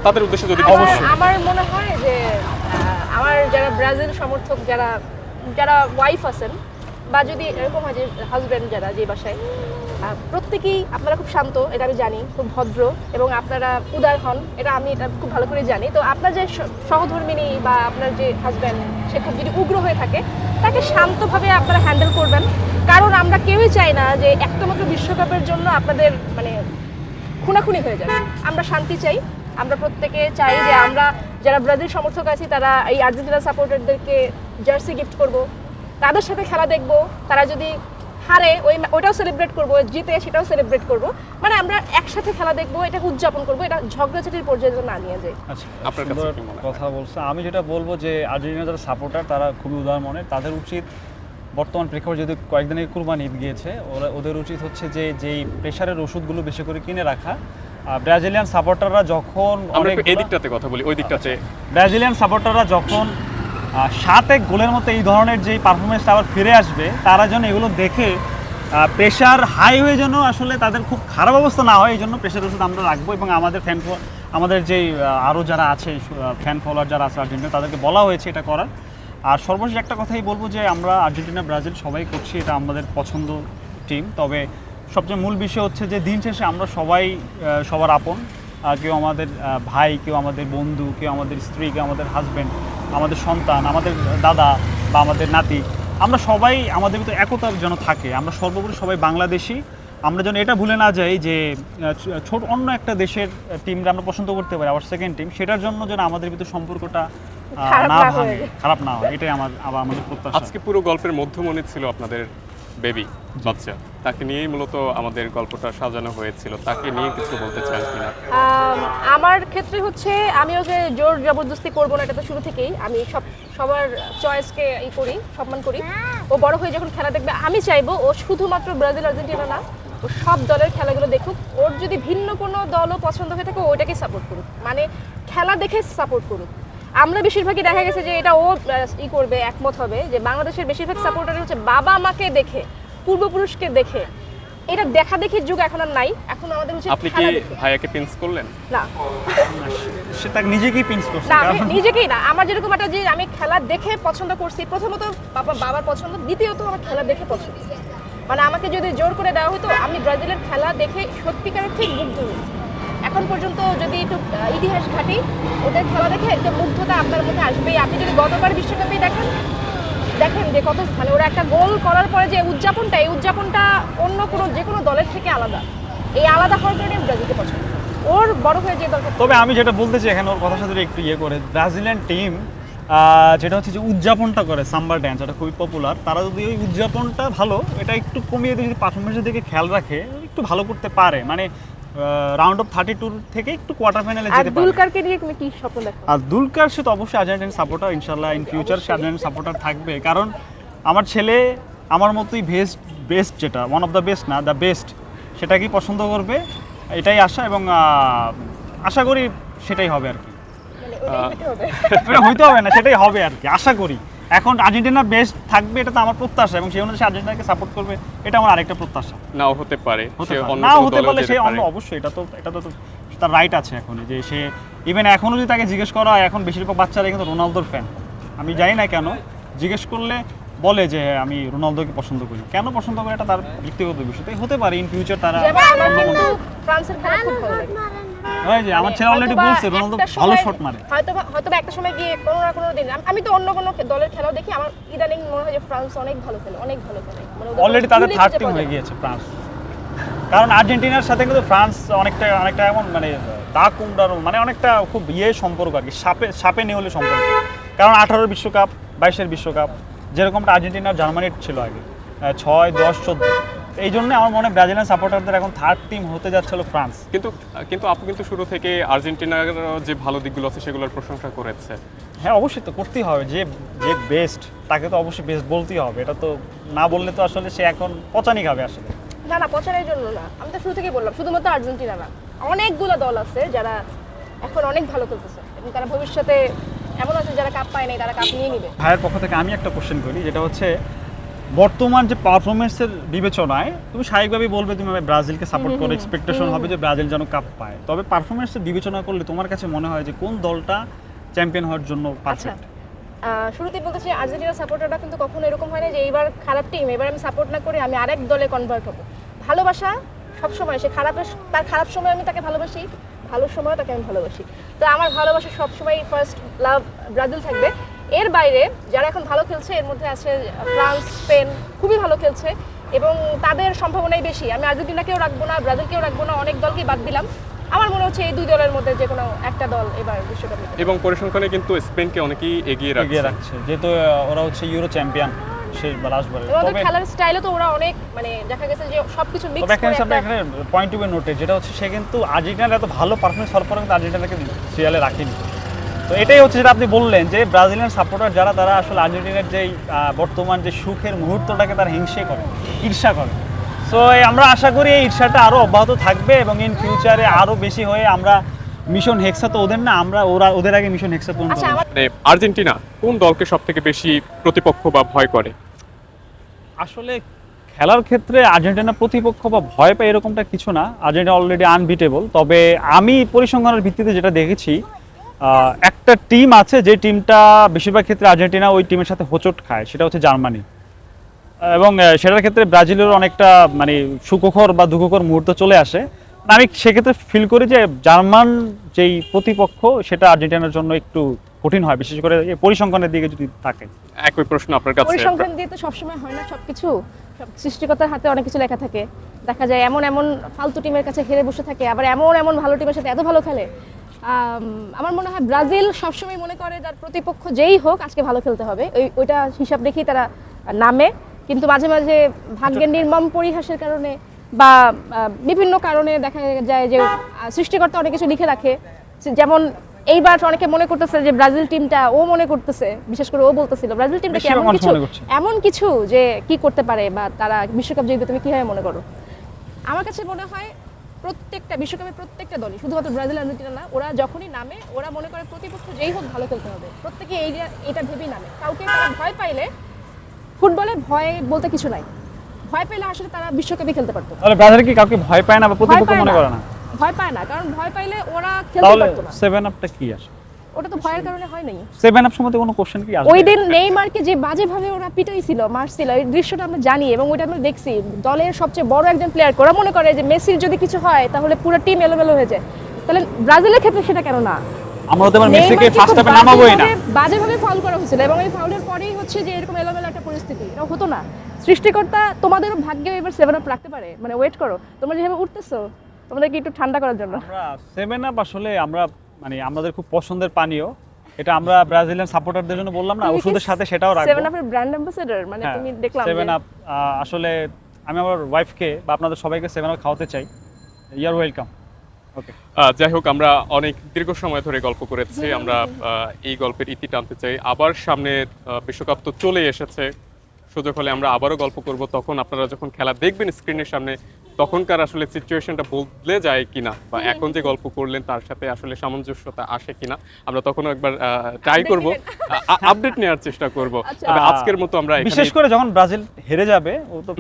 তাদের উদ্দেশ্যে যদি? অবশ্যই আমার মনে হয় যে আমার যারা ব্রাজিল সমর্থক যারা ওয়াইফ আছেন বা যদি এরকম হয় যে হাজব্যান্ড যারা যে বাসায়, প্রত্যেকেই আপনারা খুব শান্ত, এটা আমি জানি, খুব ভদ্র এবং আপনারা উদার হন, এটা খুব ভালো করে জানি। তো আপনার যে সহধর্মিনী বা আপনার যে হাজব্যান্ড সে খুব যদি উগ্র হয়ে থাকে তাকে শান্তভাবে আপনারা হ্যান্ডেল করবেন, কারণ আমরা কেউই চাই না যে একটা মাত্র বিশ্বকাপের জন্য আপনাদের মানে খুনাখুনি হয়ে যাবে। আমরা শান্তি চাই, আমরা প্রত্যেকে চাই যে আমরা যারা ব্রাজিল সমর্থক আছি তারা এই আর্জেন্টিনা সাপোর্টারদেরকে জার্সি গিফট করব, তাদের সাথে খেলা দেখব, তারা যদি হারে ওইটাও সেলিব্রেট করব, জিতে সেটাও সেলিব্রেট করব, মানে আমরা একসাথে খেলা দেখব, এটাকে উদযাপন করব, এটা ঝগড়াঝাটির পর্যায়ে না নিয়ে যায়। আচ্ছা, আপনার কাছে কি মনে হয়? কথা বলছে, আমি যেটা বলবো যে আর্জেন্টিনা যারা সাপোর্টার তারা খুবই উদার মনের, তাদের উচিত বর্তমান প্রেক্ষাপটে যদি কয়েকদিন আগে কুরবানি ঈদ গিয়েছে, ওদের উচিত হচ্ছে যে যেই প্রেশারের ওষুধগুলো বেশি করে কিনে রাখা। ব্রাজিলিয়ান সাপোর্টাররা যখন এই দিকটাতে কথা বলি, ওই দিকটাতে ব্রাজিলিয়ান সাপোর্টাররা যখন 7-1 গোলের মতো এই ধরনের যেই পারফরমেন্সটা আবার ফিরে আসবে, তারা যেন এগুলো দেখে প্রেশার হাই হয়ে যেন আসলে তাদের খুব খারাপ অবস্থা না হয়, এই জন্য প্রেশার ওষুধ আমরা রাখবো। এবং আমাদের যেই আরও যারা আছে ফ্যান ফলোয়ার যারা আছে আর্জেন্টিনা, তাদেরকে বলা হয়েছে এটা করার। আর সর্বশেষ একটা কথাই বলবো যে আমরা আর্জেন্টিনা ব্রাজিল সবাই করছি, এটা আমাদের পছন্দ টিম, তবে সবচেয়ে মূল বিষয় হচ্ছে যে দিন শেষে আমরা সবাই সবার আপন, কেউ আমাদের ভাই, কেউ আমাদের বন্ধু, কেউ আমাদের স্ত্রী, কেউ আমাদের হাজব্যান্ড, আমাদের সন্তান, আমাদের দাদা বা আমাদের নাতি, আমরা সবাই আমাদের ভিতরে একতা যেন থাকে, আমরা সর্বোপরি সবাই বাংলাদেশি। আমরা যেন এটা ভুলে না যাই যে ছোট অন্য একটা দেশের টিমরা আমরা পছন্দ করতে পারি, আবার সেকেন্ড টিম, সেটার জন্য যেন আমাদের ভিতরে সম্পর্কটা না ভাঙে, খারাপ না হয়, এটাই আমাদের প্রত্যাশা। আজকে পুরো গল্পের মধ্যমণি ছিল আপনাদের বেবি বাচ্চা, তাকে নিয়েই মূলত আমাদের গল্পটা সাজানো হয়েছিল, তাকে নিয়ে কিছু বলতে চান কিনা? আমার ক্ষেত্রে হচ্ছে আমিও যে জোর জবরদস্তি করবো না, এটা তো শুরু থেকেই আমি সবার চয়েসকে সম্মান করি। ও বড় হয়ে যখন খেলা দেখবে আমি চাইবো ও শুধুমাত্র ব্রাজিল আর্জেন্টিনা না, ও সব দলের খেলাগুলো দেখুক, ওর যদি ভিন্ন কোনো দলও পছন্দ হয়ে থাকে ওইটাকে সাপোর্ট করুক, মানে খেলা দেখে সাপোর্ট করুক। আমরা বেশিরভাগই দেখা গেছে যে এটা ও করবে, একমত হবে যে বাংলাদেশের বেশিরভাগ সাপোর্টার হচ্ছে বাবা মাকে দেখে, পূর্বপুরুষকে দেখে। এটা দেখা দেখির যুগ এখন আর নাই, এখন আমাদের উচিত আপনি কি খেলা দেখে। ভাইয়াকে পিন্স করলেন? না সে তাকে নিজেকেই পিঞ্চ করছে, না, আমি কারণ নিজেকেই না, আমার যেরকম একটা যে আমি খেলা দেখে পছন্দ করছি, প্রথমত বাবার পছন্দ, দ্বিতীয়ত আমার খেলা দেখে পছন্দ। মানে আমাকে যদি জোর করে দেওয়া হতো, আমি ব্রাজিলের খেলা দেখে সত্যিকারের ঠিক মুগ্ধ হয়েছি। এখন পর্যন্ত যদি একটু ইতিহাস ঘাটি, ওদের খেলা দেখে একটা মুগ্ধতা আপনার মধ্যে আসবেই। আপনি যদি গতবার বিশ্বকাপে দেখেন যে কত, মানে ওরা একটা গোল করার পরে যে উদযাপনটা, এই উদযাপনটা অন্য কোনো যে কোনো দলের থেকে আলাদা। এই আলাদা হওয়ার কারণে আমি ব্রাজিলকে পছন্দ করি। ওর বড় হয়ে যে দরকার। তবে আমি যেটা বলতে চাই এখানে, ওর কথার সাথে একটু ইয়ে করে, ব্রাজিলিয়ান টিম যেটা হচ্ছে যে উদযাপনটা করে, সাম্বা ড্যান্স, এটা খুবই পপুলার। তারা যদি ওই উদযাপনটা ভালো, এটা একটু কমিয়ে দিয়ে যদি পারফরমেন্সের দিকে খেয়াল রাখে, একটু ভালো করতে পারে। মানে রাউন্ড অফ 32 থেকে একটু কোয়ার্টার ফাইনালে আর যেতে পারে। দুলকারকে নিয়ে তুমি কি স্বপ্ন দেখো? আর দুলকার সে তো অবশ্যই আর্জেন্টিন সাপোর্টার, ইনশাল্লাহ in future say Argentine supporter থাকবে। কারণ আমার ছেলে আমার মতোই বেস্ট যেটা, ওয়ান অফ দ্য বেস্ট না, দ্য বেস্ট, সেটাকেই পছন্দ করবে, এটাই আশা। এবং আশা করি সেটাই হবে আর কি। মানে ওটাই হতে হবে। এটা হইতে হবে না, সেটাই হবে আর কি, আশা করি। এখন আর্জেন্টিনা বেস্ট থাকবে, এটা তো আমার প্রত্যাশা, এবং সেই অনুযায়ী আর্জেন্টিনাকে সাপোর্ট করবে, এটা আমার আরেকটা প্রত্যাশা। নাও হতে পারে, হতে সে পারে। অন্য নাও কোনো হতে দলেও পারলে যেতে সে পারে। অন্য, অবশ্যই এটা তো তার রাইট আছে এখন, যে সে ইভেন এখনও যদি তাকে জিজ্ঞেস করা হয়, এখন বেশিরভাগ বাচ্চারা কিন্তু রোনালদোর ফ্যান। আমি জানি না কেন, জিজ্ঞেস করলে বলে যে আমি রোনালদোকে পছন্দ করি। কেন পছন্দ করে এটা তার ব্যক্তিগত বিষয়, তাই হতে পারে ইন ফিউচার তারা। যেমন আমার কিন্তু ফ্রান্সের খেলা খুব ভালো লাগে। ওই যে আমার ছেলে অলরেডি হয়তোবা বলছে রোনালদো একটা ভালো সময়- শট মারে। হয়তোবা একটা সময় গিয়ে কোনো না কোনো দিন, আমি তো অন্য কোনো দলের খেলাও দেখি, আমার ইদানিং মনে হয় যে ফ্রান্স অনেক ভালো খেলে, অনেক ভালো খেলে। মানে ওদের অলরেডি তাদের খুবই থার্ড খুঁজে টিম পাওয়া হয়ে যায়। গিয়েছে ফ্রান্স। কারণ আর্জেন্টিনার সাথে কিন্তু ফ্রান্স অনেকটা এমন, মানে দা কুমড়ার, মানে অনেকটা খুব সম্পর্ক আর কি, সাপে নেউলে সম্পর্ক। কারণ 18 বিশ্বকাপ, 22 বিশ্বকাপ, যেরকমটা আর্জেন্টিনার জার্মানির ছিল আগে, 6, 10, 14। এই জন্য আমার মনে হয় ব্রাজিলিয়ান সাপোর্টারদের এখন থার্ড টিম হতে যাচ্ছিল ফ্রান্স। কিন্তু আপনি কিন্তু শুরু থেকে আর্জেন্টিনার যে ভালো দিকগুলো আছে সেগুলোর প্রশংসা করেছে। হ্যাঁ অবশ্যই তো করতেই হবে, যে বেস্ট তাকে তো অবশ্যই বেস্ট বলতেই হবে। এটা তো না বললে তো আসলে সে এখন পচানি খাবে আসলে। না প্রচারের জন্য না, আমি তো শুরু থেকেই বললাম, শুধুমাত্র আর্জেন্টিনা না, অনেকগুলো দল আছে যারা এখন অনেক ভালো খেলতেছে, এবং তারা ভবিষ্যতে এমন আছে যারা কাপ পায় নাই, তারা কাপ নিয়ে নিবে। ভাইয়ের পক্ষ থেকে আমি একটা কোশ্চেন করি, যেটা হচ্ছে বর্তমান যে পারফরমেন্সের বিবেচনায় তুমি স্বাভাবিকভাবেই বলবে তুমি ব্রাজিলকে সাপোর্ট করো, এক্সপেকটেশন হবে যে ব্রাজিল যেন কাপ পায়। তবে পারফরমেন্সের বিবেচনা করলে তোমার কাছে মনে হয় যে কোন দলটা চ্যাম্পিয়ন হওয়ার জন্য আচ্ছা, পারফেক্ট? শুরুতেই বলতেছি আর্জেন্টিনার সাপোর্টাররা কিন্তু কখনো এরকম হয় না যে এইবার খারাপ টিম, এবার আমি সাপোর্ট না করে আমি আরেক দলে কনভার্ট হবো। ভালোবাসা সবসময়, সে তার খারাপ সময় আমি তাকে ভালোবাসি, ভালো সময় তাকে আমি ভালোবাসি। তো আমার ভালোবাসা সবসময় ফার্স্ট লাভ ব্রাজিল থাকবে। এর বাইরে যারা এখন ভালো খেলছে, এর মধ্যে আছে ফ্রান্স, স্পেন খুবই ভালো খেলছে এবং তাদের সম্ভাবনাই বেশি। আমি আর্জেন্টিনাকেও রাখবো না, ব্রাজিলকেও রাখবো না, অনেক দলকেই বাদ দিলাম। আমার মনে হচ্ছে এই দুই দলের মধ্যে যে কোনো একটা দল এবার বিশ্বকাপ নিতে পারে। এবং পরিসংখ্যানে কিন্তু স্পেনকে অনেকেই এগিয়ে রাখছে। যেহেতু ওরা হচ্ছে ইউরো চ্যাম্পিয়ন শেষবার আসবারে। এবং ওদের খেলার স্টাইলও তো ওরা অনেক, মানে দেখা গেছে যে সবকিছু মিক্স তবে করে এখানে একটা পয়েন্ট টু বি নোটেড, যেটা হচ্ছে সে কিন্তু আর্জেন্টিনার এত ভালো পারফরমেন্স হওয়ার পরে কিন্তু আর্জেন্টিনাকে সিরিয়ালে রাখেনি। তো এটাই হচ্ছে যেটা আপনি বললেন যে ব্রাজিলিয়ান সাপোর্টার যারা, তারা আসলে আর্জেন্টিনার যেই বর্তমান যে সুখের মুহূর্তটাকে তারা হিংসে করে, ঈর্ষা করে। সো আমরা আশা করি এই ঈর্ষাটা আরও অব্যাহত থাকবে এবং ইন ফিউচারে আরও বেশি হয়ে আমরা মিশন হেক্সা তো ওদের না, আমরা ওদের আগে মিশন হেক্সা পূরণ আচ্ছা করব। আমার মানে আর্জেন্টিনা কোন দলকে সবথেকে বেশি প্রতিপক্ষ বা ভয় করে? আসলে খেলার ক্ষেত্রে আর্জেন্টিনা প্রতিপক্ষ বা ভয় পায় এরকমটা কিছু না, আর্জেন্টিনা অলরেডি আনবিটেবল। তবে আমি পরিসংখ্যানের ভিত্তিতে যেটা দেখেছি, একটা টিম আছে যে টিমটা বেশিরভাগ ক্ষেত্রে আর্জেন্টিনা ওই টিমের সাথে হোঁচট খায়, সেটা হচ্ছে জার্মানি। এবং সেটার ক্ষেত্রে ব্রাজিলের অনেকটা মানে সুখকর বা দুঃখকর মুহূর্ত চলে আসে। আমি সেক্ষেত্রে ফিল করি যে জার্মান যেই প্রতিপক্ষ, সেটা আর্জেন্টিনার জন্য একটু কঠিন হয়, বিশেষ করে পরিসংখ্যানের দিকে যদি থাকে। একই প্রশ্ন আপনার কাছে। পরিসংখ্যান দিয়ে তো সবসময় হয় না সবকিছু, সৃষ্টিকর্তার হাতে অনেক কিছু লেখা থাকে। দেখা যায় এমন ফালতু টিমের কাছে হেরে বসে থাকে, আবার এমন ভালো টিমের সাথে এত ভালো খেলে। আমার মনে হয় ব্রাজিল সবসময় মনে করে তার প্রতিপক্ষ যেই হোক আজকে ভালো খেলতে হবে, ওইটা হিসাব রেখেই তারা নামে। কিন্তু মাঝে মাঝে ভাগ্যের নির্মম পরিহাসের কারণে বা বিভিন্ন কারণে দেখা যায় যে সৃষ্টিকর্তা অনেক কিছু লিখে রাখে। যেমন এইবার অনেকে মনে করতেছে যে ব্রাজিল টিমটা, ও মনে করতেছে, বিশেষ করে ও বলতেছিল ব্রাজিল টিমটা কি এমন কিছু যে কি করতে পারে বা তারা বিশ্বকাপ জিতবে, তুমি কিভাবে মনে করো? আমার কাছে মনে হয় প্রত্যেকটা বিশ্বকাপের প্রত্যেকটা দলই, শুধুমাত্র ব্রাজিল আর্জেন্টিনা না, ওরা যখনই নামে ওরা মনে করে প্রতিপক্ষ যেই হোক ভালো খেলতে হবে, প্রত্যেকে এটা ভেবেই নামে। কাউকে তারা ভয় পাইলে, ফুটবলে ভয় বলতে কিছু নাই, ভয় পেলে আসলে তারা বিশ্বকাপে খেলতে পারতো না। তাহলে ব্রাজিল কি কাউকে ভয় পায় না বা প্রতিপক্ষ মনে করে না? ভয় পায় না, কারণ ভয় পাইলে ওরা খেলতে তাহলে পারতো না। 7 আপটা কি আসে? ওটা তো ভয়ের কারণে হয় নাই। 7 আপ সম্বন্ধে কোনো কোশ্চেন কি আসে? ওই দিন নেইমারকে যে বাজেভাবে ওরা পিটাইছিল, মারছিল, এই দৃশ্যটা আমরা জানি এবং ওইটা আমরা দেখছি। দলের সবচেয়ে বড় একজন প্লেয়ার, ওরা মনে করে যে মেসির যদি কিছু হয় তাহলে পুরো টিম এলোমেলো হয়ে যায়। তাহলে ব্রাজিলের ক্ষেত্রে সেটা কেন না? আমরা তো মেসিকে নেইমারকে ফার্স্ট খুব হাফে নামাবোই না। বাজেভাবে ফাউল করা হয়েছিল এবং এই ফাউলের পরেই হচ্ছে যে এরকম এলোমেলো একটা পরিস্থিতি, এটা হতো না। সৃষ্টিকর্তা তোমাদেরও ভাগ্যে এবার 7 আপ রাখতে পারে, মানে ওয়েট করো, তোমরা যেভাবে উঠতেছো তোমাদেরকে একটু ঠান্ডা করার জন্য। আমরা 7 আপ আসলে আমরা মানে আমাদের খুব পছন্দের পানীয়, এটা আমরা ব্রাজিলিয়ান সাপোর্টারদের জন্য বললাম না, ওষুধের সাথে সেটাও রাখবো। 7 আপের ব্র্যান্ড অ্যাম্বাসেডর, মানে তুমি দেখলাম 7 আপ আসলে আমি আমার ওয়াইফকে বা আপনাদের সবাইকে 7 আপ খাওয়াতে চাই। You R welcome. ওকে, যাই হোক, আমরা অনেক দীর্ঘ সময় ধরে গল্প করেছি, আমরা এই গল্পের ইতি টানতে চাই। আবার সামনে বিশ্বকাপ তো চলে এসেছে, সুযোগ হলে আমরা আবারও গল্প করব। তখন আপনারা যখন খেলা দেখবেন স্ক্রিনের সামনে, তখনকার আসলে সিচুয়েশনটা বদলে যায় কিনা, বা এখন যে গল্প করলেন তার সাথে আসলে সামঞ্জস্যতা আসে কিনা, আমরা তখনও একবার ট্রাই করব, আপডেট নেওয়ার চেষ্টা করব। তবে আজকের মতো আমরা বিশেষ করে যখন ব্রাজিল হেরে যাবে, ও তো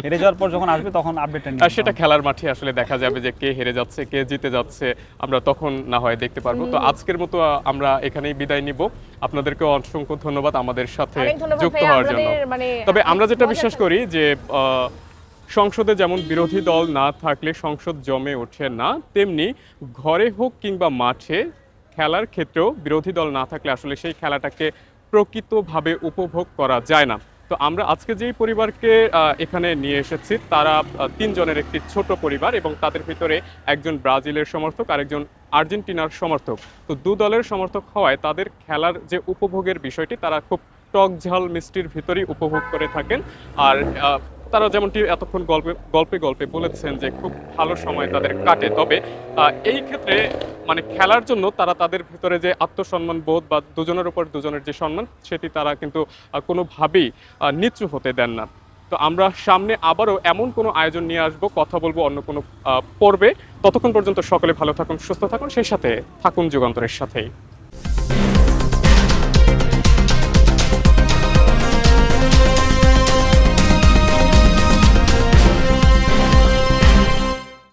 হেরে যাওয়ার পর যখন আসবে তখন আপডেটটা নিয়ে সেটা খেলার মাঠে আসলে দেখা যাবে যে কে হেরে যাচ্ছে কে জিতে যাচ্ছে, আমরা তখন না হয় দেখতে পারবো। তো আজকের মতো আমরা এখানেই বিদায় নিব। আপনাদেরকে অসংখ্য ধন্যবাদ আমাদের সাথে যুক্ত হওয়ার জন্য। তবে আমরা যেটা বিশ্বাস করি যে সংসদে যেমন বিরোধী দল না থাকলে সংসদ জমে ওঠে না, তেমনি ঘরে হোক কিংবা মাঠে খেলার ক্ষেত্রেও বিরোধী দল না থাকলে আসলে সেই খেলাটাকে প্রকৃতভাবে উপভোগ করা যায় না। তো আমরা আজকে যেই পরিবারকে এখানে নিয়ে এসেছি তারা 3 জনের একটি ছোট পরিবার, এবং তাদের ভিতরে একজন ব্রাজিলের সমর্থক, আরেকজন আর্জেন্টিনার সমর্থক। তো দু দলের সমর্থক হওয়ায় তাদের খেলার যে উপভোগের বিষয়টি তারা খুব টক ঝাল মিষ্টির ভিতরেই উপভোগ করে থাকেন। আর তারা যেমনটি এতক্ষণ গল্পে বলেছেন যে খুব ভালো সময় তাদের কাটে। তবে এই ক্ষেত্রে মানে খেলার জন্য তারা তাদের ভিতরে যে আত্মসম্মান বোধ বা দুজনের উপর দুজনের যে সম্মান, সেটি তারা কিন্তু কোনোভাবেই নিচু হতে দেন না। তো আমরা সামনে আবারও এমন কোনো আয়োজন নিয়ে আসবো, কথা বলবো অন্য কোনো পর্বে। ততক্ষণ পর্যন্ত সকলে ভালো থাকুন, সুস্থ থাকুন, সেই সাথে থাকুন যুগান্তরের সাথেই।